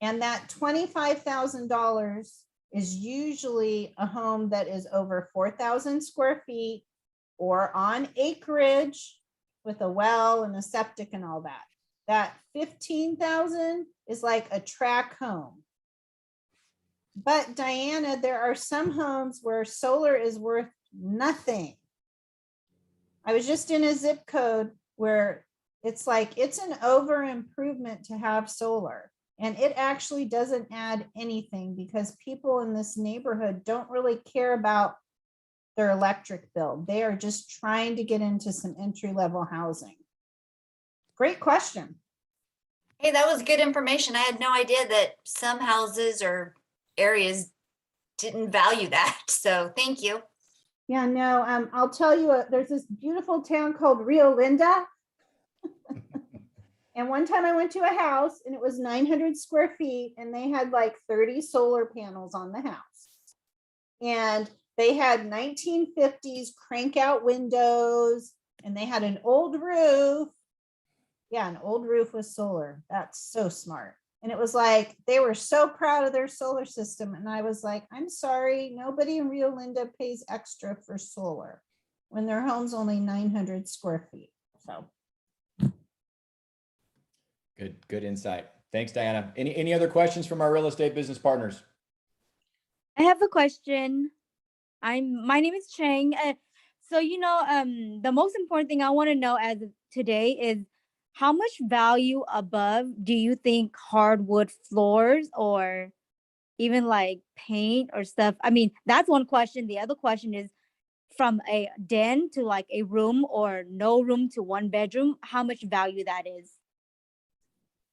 And that $25,000 is usually a home that is over 4,000 square feet or on acreage with a well and a septic and all that. That 15,000 is like a track home. But Diana, there are some homes where solar is worth nothing. I was just in a zip code where it's like, it's an over improvement to have solar. And it actually doesn't add anything because people in this neighborhood don't really care about their electric bill. They are just trying to get into some entry-level housing. Great question. Hey, that was good information. I had no idea that some houses or areas didn't value that. So thank you. Yeah, no, I'll tell you, there's this beautiful town called Rio Linda. And one time I went to a house and it was 900 square feet and they had like 30 solar panels on the house. And they had 1950s crank out windows and they had an old roof. Yeah, an old roof with solar. That's so smart. And it was like, they were so proud of their solar system. And I was like, I'm sorry, nobody in Rio Linda pays extra for solar when their home's only 900 square feet. So. Good insight. Thanks, Diana. Any other questions from our real estate business partners? I have a question. My name is Chang. So, the most important thing I want to know as of today is how much value above do you think hardwood floors or even like paint or stuff? I mean, that's one question. The other question is from a den to like a room or no room to one bedroom, how much value that is.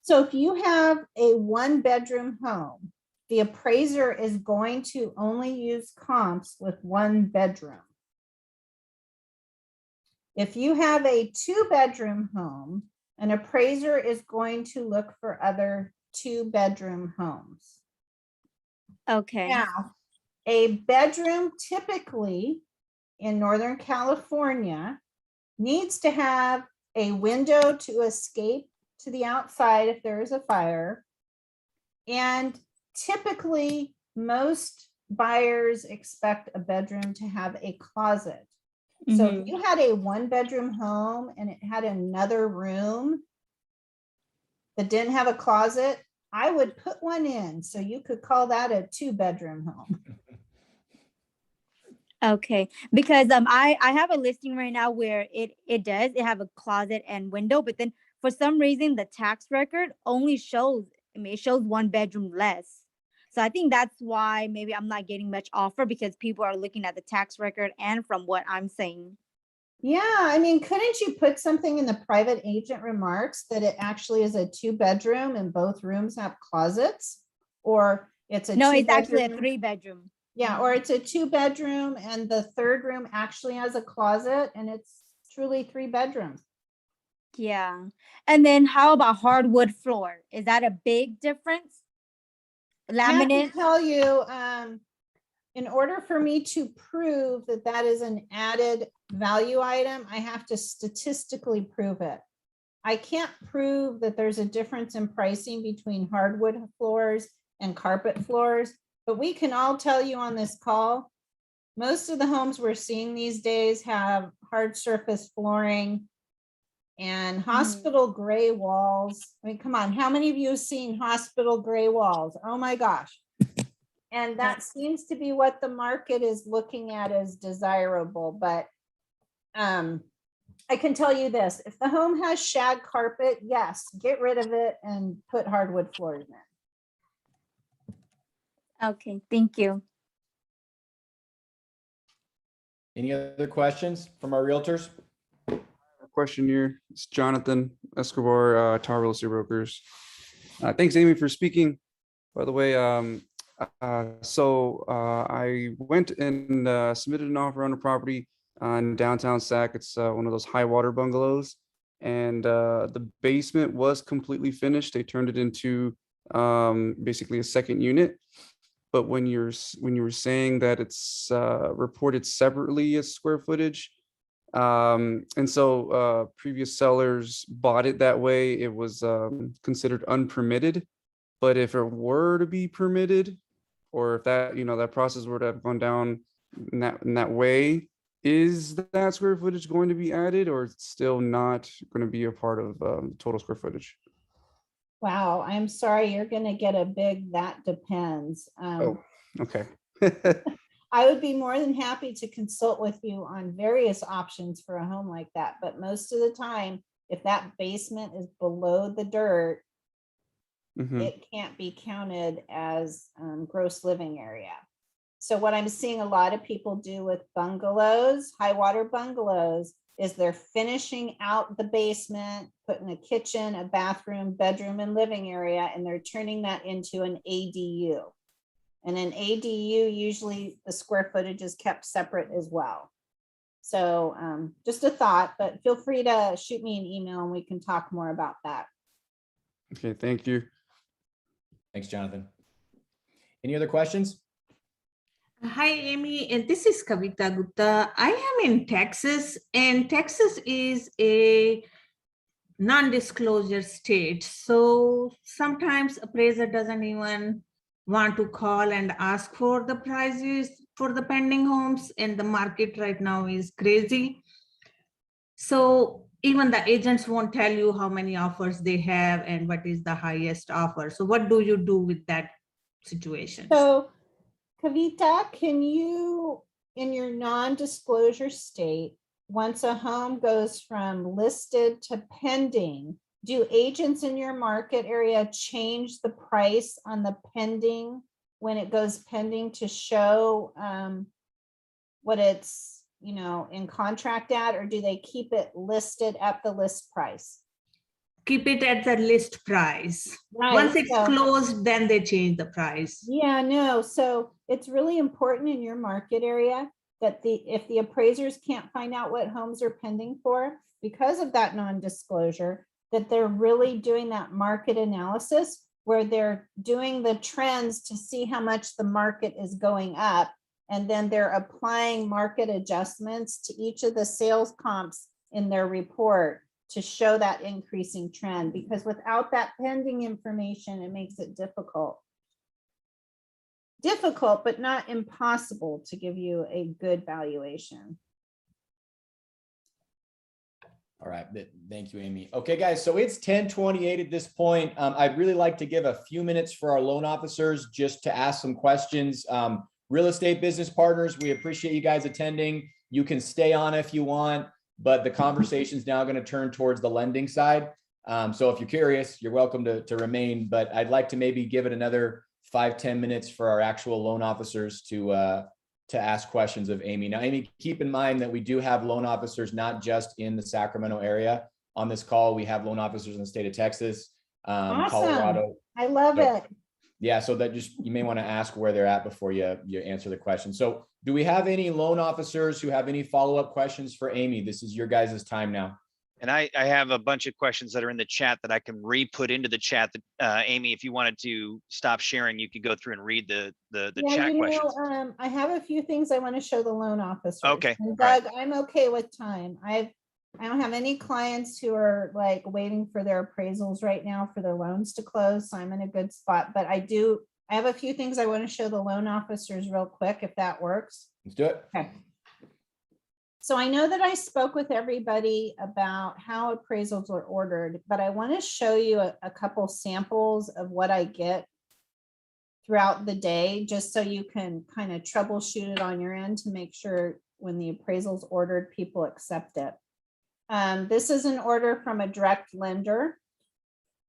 So if you have a one bedroom home, the appraiser is going to only use comps with one bedroom. If you have a two bedroom home, an appraiser is going to look for other two bedroom homes. Okay. Now, a bedroom typically in Northern California needs to have a window to escape to the outside if there is a fire. And typically, most buyers expect a bedroom to have a closet. So if you had a one bedroom home and it had another room that didn't have a closet, I would put one in. So you could call that a two bedroom home. Okay, because I have a listing right now where it have a closet and window, but then for some reason the tax record only shows, it shows one bedroom less. So I think that's why maybe I'm not getting much offer because people are looking at the tax record and from what I'm saying. Yeah, I mean, couldn't you put something in the private agent remarks that it actually is a two bedroom and both rooms have closets? Or it's a No, two it's actually a bedroom? 3-bedroom. Yeah, or it's a two bedroom and the third room actually has a closet and it's truly 3 bedrooms. Yeah. And then how about hardwood floor? Is that a big difference? I have to Laminate? tell you, in order for me to prove that that is an added value item, I have to statistically prove it. I can't prove that there's a difference in pricing between hardwood floors and carpet floors, but we can all tell you on this call, most of the homes we're seeing these days have hard surface flooring and hospital gray walls. I mean, come on, how many of you have seen hospital gray walls? Oh my gosh. And that seems to be what the market is looking at as desirable, but I can tell you this, if the home has shag carpet, yes, get rid of it and put hardwood floors in. Okay, thank you. Any other questions from our realtors? Question here. It's Jonathan Escobar, Tower Real Estate Brokers. Thanks, Amy, for speaking. By the way, I went and submitted an offer on a property in downtown Sac. It's one of those high water bungalows, and the basement was completely finished. They turned it into basically a second unit. But when you were saying that it's reported separately as square footage, and so previous sellers bought it that way, it was considered unpermitted. But if it were to be permitted, or if that, that process were to have gone down in that way, is that square footage going to be added, or it's still not going to be a part of total square footage? Wow, I'm sorry, you're gonna get a big, that depends. Oh, okay. I would be more than happy to consult with you on various options for a home like that, but most of the time, if that basement is below the dirt, it can't be counted as gross living area. So what I'm seeing a lot of people do with bungalows, high water bungalows, is they're finishing out the basement, putting a kitchen, a bathroom, bedroom, and living area, and they're turning that into an ADU. And an ADU, usually the square footage is kept separate as well. So just a thought, but feel free to shoot me an email and we can talk more about that. Okay, thank you. Thanks, Jonathan. Any other questions? Hi, Amy. And this is Kavita Gupta. I am in Texas, and Texas is a non-disclosure state. So sometimes appraiser doesn't even want to call and ask for the prices for the pending homes, and the market right now is crazy. So even the agents won't tell you how many offers they have and what is the highest offer. So what do you do with that situation? So Kavita, can you, in your non-disclosure state, once a home goes from listed to pending, do agents in your market area change the price on the pending when it goes pending to show what it's, in contract at, or do they keep it listed at the list price? Keep it at the list price. Right, Once it's so- closed, then they change the price. Yeah, no, so it's really important in your market area that if the appraisers can't find out what homes are pending for, because of that non-disclosure, that they're really doing that market analysis where they're doing the trends to see how much the market is going up. And then they're applying market adjustments to each of the sales comps in their report to show that increasing trend, because without that pending information, it makes it difficult, but not impossible to give you a good valuation. All right, thank you, Amy. Okay, guys, so it's 10:28 at this point. I'd really like to give a few minutes for our loan officers just to ask some questions. Real estate business partners, we appreciate you guys attending. You can stay on if you want, but the conversation is now going to turn towards the lending side. So if you're curious, you're welcome to remain, but I'd like to maybe give it another 5-10 minutes for our actual loan officers to ask questions of Amy. Now, Amy, keep in mind that we do have loan officers not just in the Sacramento area. On this call, we have loan officers in the state of Texas, Awesome. Colorado. I love it. Yeah, so that you may want to ask where they're at before you answer the question. So do we have any loan officers who have any follow-up questions for Amy? This is your guys' time now. And I have a bunch of questions that are in the chat that I can re-put into the chat. That Amy, if you wanted to stop sharing, you could go through and read the Yeah, chat questions. I have a few things I want to show the loan officers. Okay, And all right. Doug, I'm okay with time. I don't have any clients who are like waiting for their appraisals right now for their loans to close, so I'm in a good spot. But I have a few things I want to show the loan officers real quick, if that works. Let's do it. Okay. So I know that I spoke with everybody about how appraisals are ordered, but I want to show you a couple samples of what I get throughout the day, just so you can kind of troubleshoot it on your end to make sure when the appraisal's ordered, people accept it. This is an order from a direct lender.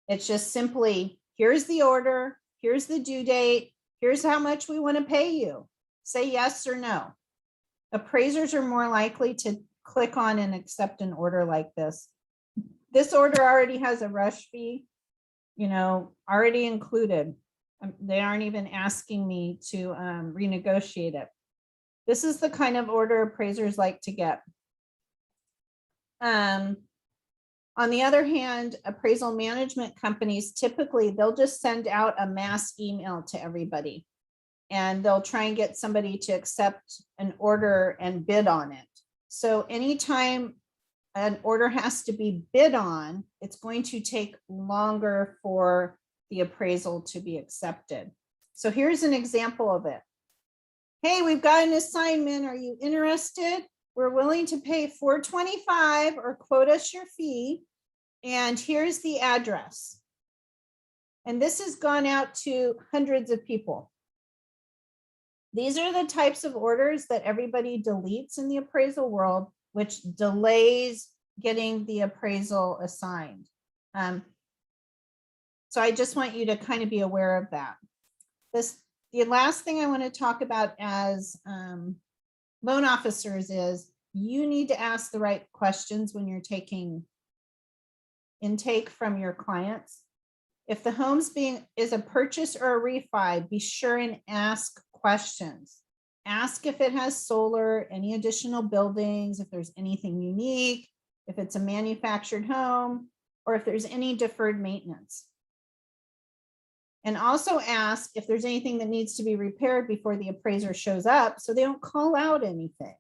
It's just simply, here's the order, here's the due date, here's how much we want to pay you. Say yes or no. Appraisers are more likely to click on and accept an order like this. This order already has a rush fee, already included. They aren't even asking me to renegotiate it. This is the kind of order appraisers like to get. On the other hand, appraisal management companies, typically they'll just send out a mass email to everybody. And they'll try and get somebody to accept an order and bid on it. So anytime an order has to be bid on, it's going to take longer for the appraisal to be accepted. So here's an example of it. Hey, we've got an assignment. Are you interested? We're willing to pay $425 or quote us your fee. And here's the address. And this has gone out to hundreds of people. These are the types of orders that everybody deletes in the appraisal world, which delays getting the appraisal assigned. So I just want you to kind of be aware of that. The last thing I want to talk about as loan officers is you need to ask the right questions when you're taking intake from your clients. If the home's is a purchase or a refi, be sure and ask questions. Ask if it has solar, any additional buildings, if there's anything unique, if it's a manufactured home, or if there's any deferred maintenance. And also ask if there's anything that needs to be repaired before the appraiser shows up so they don't call out anything.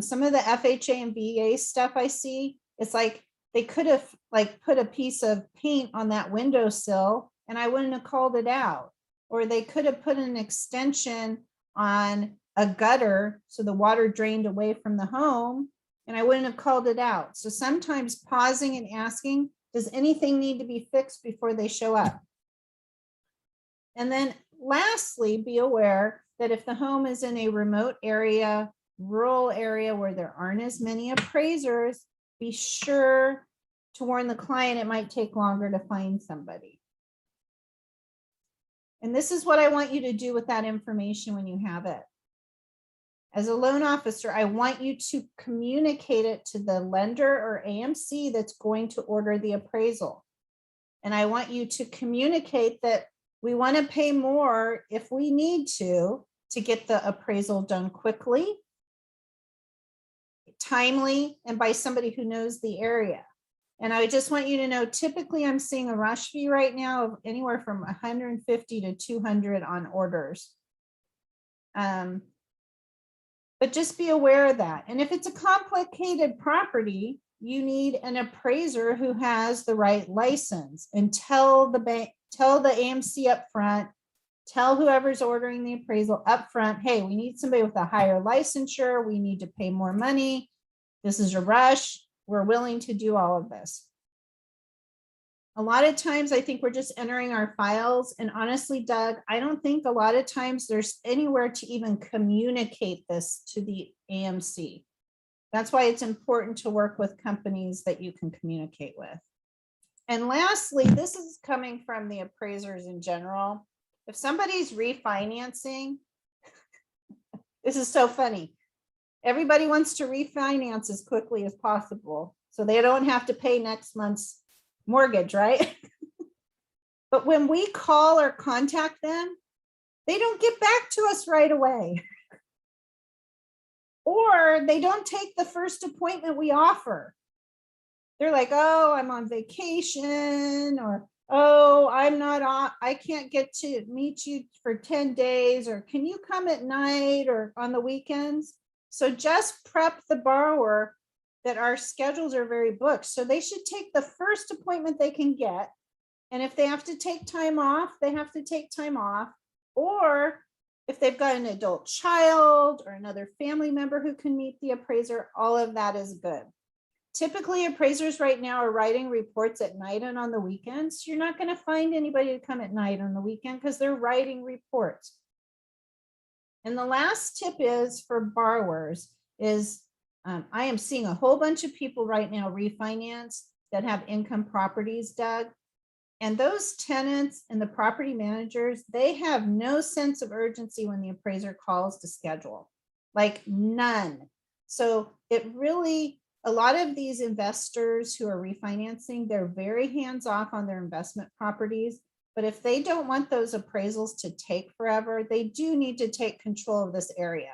Some of the FHA and VA stuff I see, it's like they could have put a piece of paint on that windowsill and I wouldn't have called it out. Or they could have put an extension on a gutter so the water drained away from the home and I wouldn't have called it out. So sometimes pausing and asking, does anything need to be fixed before they show up? And then lastly, be aware that if the home is in a remote area, rural area where there aren't as many appraisers, be sure to warn the client it might take longer to find somebody. And this is what I want you to do with that information when you have it. As a loan officer, I want you to communicate it to the lender or AMC that's going to order the appraisal. And I want you to communicate that we want to pay more if we need to get the appraisal done quickly, timely, and by somebody who knows the area. And I just want you to know, typically I'm seeing a rush fee right now of anywhere from 150 to 200 on orders. But just be aware of that. And if it's a complicated property, you need an appraiser who has the right license, and tell the bank, tell the AMC up front, tell whoever's ordering the appraisal up front, hey, we need somebody with a higher licensure. We need to pay more money. This is a rush. We're willing to do all of this. A lot of times I think we're just entering our files. And honestly, Doug, I don't think a lot of times there's anywhere to even communicate this to the AMC. That's why it's important to work with companies that you can communicate with. And lastly, this is coming from the appraisers in general. If somebody's refinancing, this is so funny. Everybody wants to refinance as quickly as possible so they don't have to pay next month's mortgage, right? But when we call or contact them, they don't get back to us right away. Or they don't take the first appointment we offer. They're like, oh, I'm on vacation, or oh, I'm not on, I can't get to meet you for 10 days, or can you come at night or on the weekends? So just prep the borrower that our schedules are very booked. So they should take the first appointment they can get. And if they have to take time off, they have to take time off. Or if they've got an adult child or another family member who can meet the appraiser, all of that is good. Typically, appraisers right now are writing reports at night and on the weekends. You're not going to find anybody to come at night on the weekend because they're writing reports. And the last tip is for borrowers is I am seeing a whole bunch of people right now refinance that have income properties, Doug. And those tenants and the property managers, they have no sense of urgency when the appraiser calls to schedule, like none. So it really, a lot of these investors who are refinancing, they're very hands off on their investment properties. But if they don't want those appraisals to take forever, they do need to take control of this area.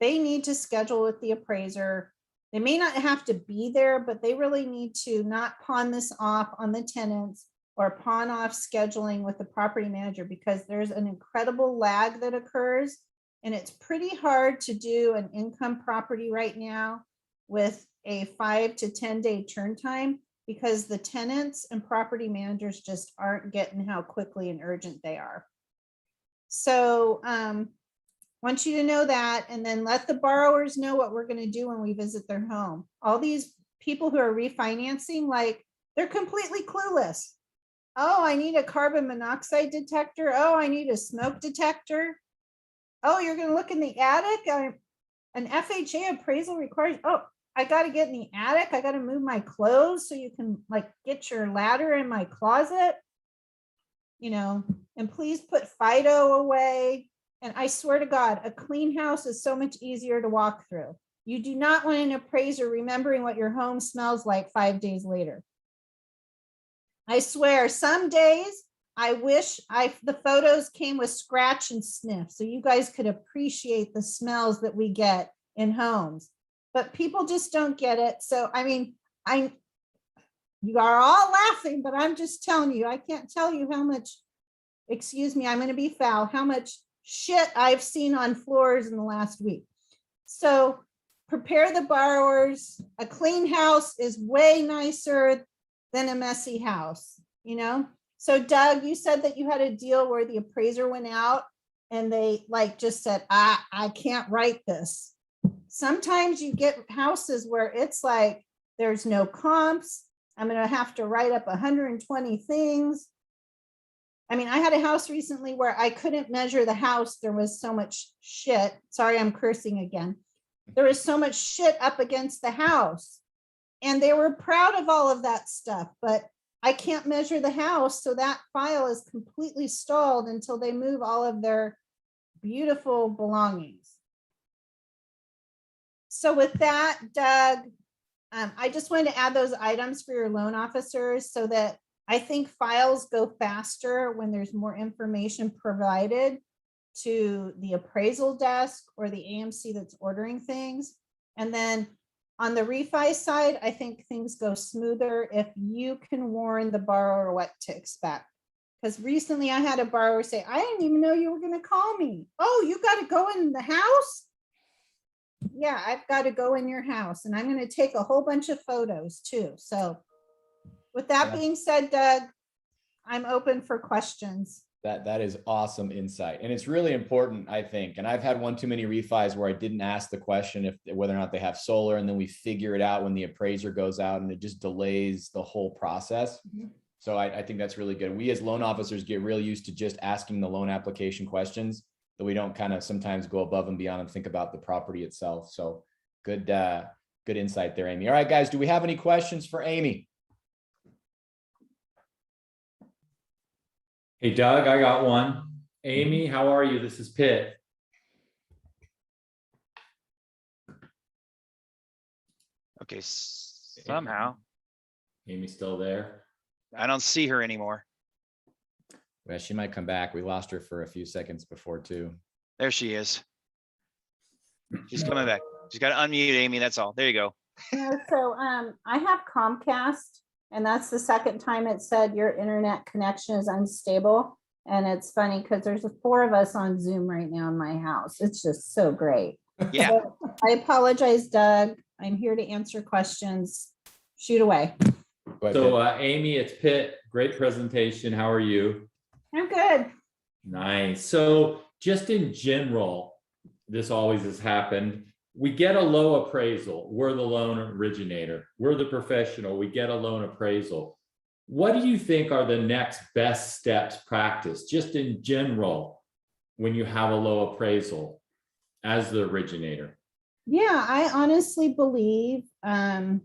They need to schedule with the appraiser. They may not have to be there, but they really need to not pawn this off on the tenants or pawn off scheduling with the property manager, because there's an incredible lag that occurs. And it's pretty hard to do an income property right now with a 5 to 10 day turn time, because the tenants and property managers just aren't getting how quickly and urgent they are. So want you to know that, and then let the borrowers know what we're going to do when we visit their home. All these people who are refinancing, like, they're completely clueless. Oh, I need a carbon monoxide detector. Oh, I need a smoke detector. Oh, you're going to look in the attic. An FHA appraisal requires, oh, I got to get in the attic. I got to move my clothes so you can like get your ladder in my closet, you know, and please put Fido away. And I swear to God, a clean house is so much easier to walk through. You do not want an appraiser remembering what your home smells like 5 days later. I swear, some days I wish the photos came with scratch and sniff so you guys could appreciate the smells that we get in homes. But people just don't get it. So, I mean, you are all laughing, but I'm just telling you, I can't tell you how much, excuse me, I'm going to be foul, how much shit I've seen on floors in the last week. So prepare the borrowers. A clean house is way nicer than a messy house, you know? So Doug, you said that you had a deal where the appraiser went out and they like just said, I can't write this. Sometimes you get houses where it's like, there's no comps. I'm going to have to write up 120 things. I mean, I had a house recently where I couldn't measure the house. There was so much shit. Sorry, I'm cursing again. There was so much shit up against the house. And they were proud of all of that stuff, but I can't measure the house. So that file is completely stalled until they move all of their beautiful belongings. So with that, Doug, I just wanted to add those items for your loan officers so that I think files go faster when there's more information provided to the appraisal desk or the AMC that's ordering things. And then on the refi side, I think things go smoother if you can warn the borrower what to expect. Because recently I had a borrower say, I didn't even know you were going to call me. Oh, you got to go in the house? Yeah, I've got to go in your house and I'm going to take a whole bunch of photos too. So with that being said, Doug, I'm open for questions. That is awesome insight. And it's really important, I think. And I've had one too many refis where I didn't ask the question whether or not they have solar, and then we figure it out when the appraiser goes out, and it just delays the whole process. Mm-hmm. So I think that's really good. We as loan officers get really used to just asking the loan application questions, that we don't kind of sometimes go above and beyond and think about the property itself. So good insight there, Amy. All right, guys, do we have any questions for Amy? Hey, Doug, I got one. Amy, how are you? This is Pitt. Okay, somehow Amy's still there. I don't see her anymore. Well, she might come back. We lost her for a few seconds before too. There she is. She's coming back. She's got to unmute, Amy. That's all. There you go. Yeah, so I have Comcast, and that's the second time it said your internet connection is unstable. And it's funny because there's 4 of us on Zoom right now in my house. It's just so great. Yeah. So I apologize, Doug. I'm here to answer questions. Shoot away. Go ahead, So Pitt. Amy, it's Pitt. Great presentation. How are you? I'm good. Nice. So just in general, this always has happened. We get a low appraisal. We're the loan originator. We're the professional. We get a loan appraisal. What do you think are the next best steps practice, just in general, when you have a low appraisal as the originator? Yeah, I honestly believe I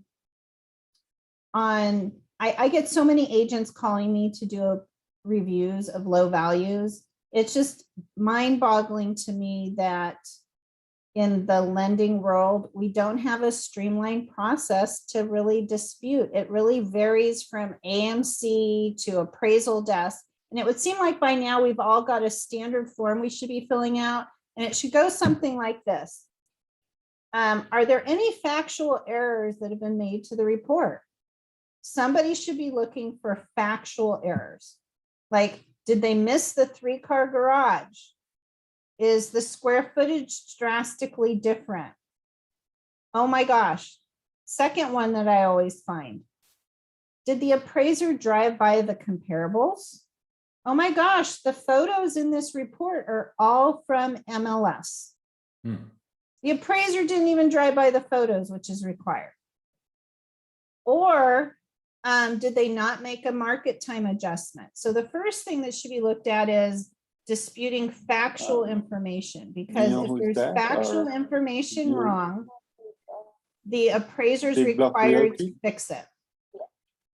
get so many agents calling me to do reviews of low values. It's just mind-boggling to me that in the lending world, we don't have a streamlined process to really dispute. It really varies from AMC to appraisal desk. And it would seem like by now we've all got a standard form we should be filling out, and it should go something like this. Are there any factual errors that have been made to the report? Somebody should be looking for factual errors. Like, did they miss the 3-car garage? Is the square footage drastically different? Oh my gosh. Second one that I always find. Did the appraiser drive by the comparables? Oh my gosh, the photos in this report are all from MLS. The appraiser didn't even drive by the photos, which is required. Or did they not make a market time adjustment? So the first thing that should be looked at is disputing factual information, because if there's factual information wrong, the appraiser is required to fix it.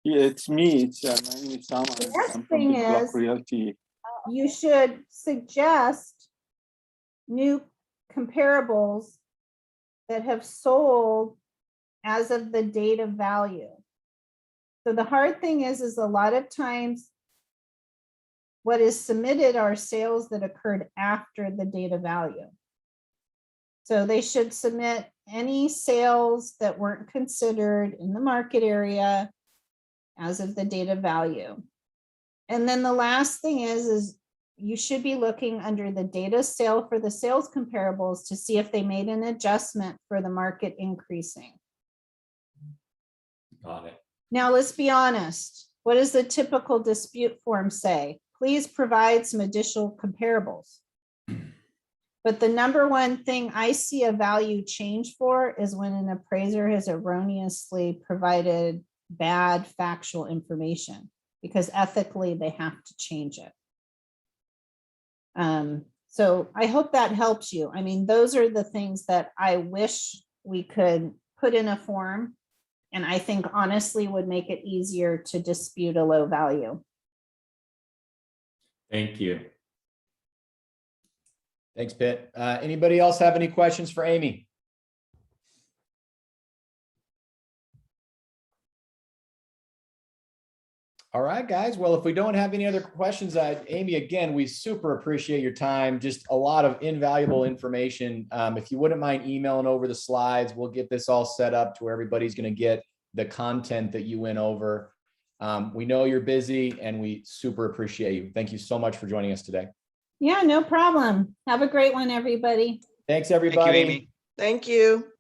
Yeah, it's me. It's my name is Sam. The next I'm from thing Big Block is Realty. you should suggest new comparables that have sold as of the date of value. So the hard thing is a lot of times what is submitted are sales that occurred after the date of value. So they should submit any sales that weren't considered in the market area as of the date of value. And then the last thing is you should be looking under the data sale for the sales comparables to see if they made an adjustment for the market increasing. Got it. Now, let's be honest. What does the typical dispute form say? Please provide some additional comparables. But the number one thing I see a value change for is when an appraiser has erroneously provided bad factual information, because ethically they have to change it. So I hope that helps you. I mean, those are the things that I wish we could put in a form, and I think honestly would make it easier to dispute a low value. Thank you. Thanks, Pitt. Anybody else have any questions for Amy? All right, guys. Well, if we don't have any other questions, Amy, again, we super appreciate your time. Just a lot of invaluable information. If you wouldn't mind emailing over the slides, we'll get this all set up to where everybody's going to get the content that you went over. We know you're busy and we super appreciate you. Thank you so much for joining us today. Yeah, no problem. Have a great one, everybody. Thanks, everybody. Thank you, Amy. Thank you.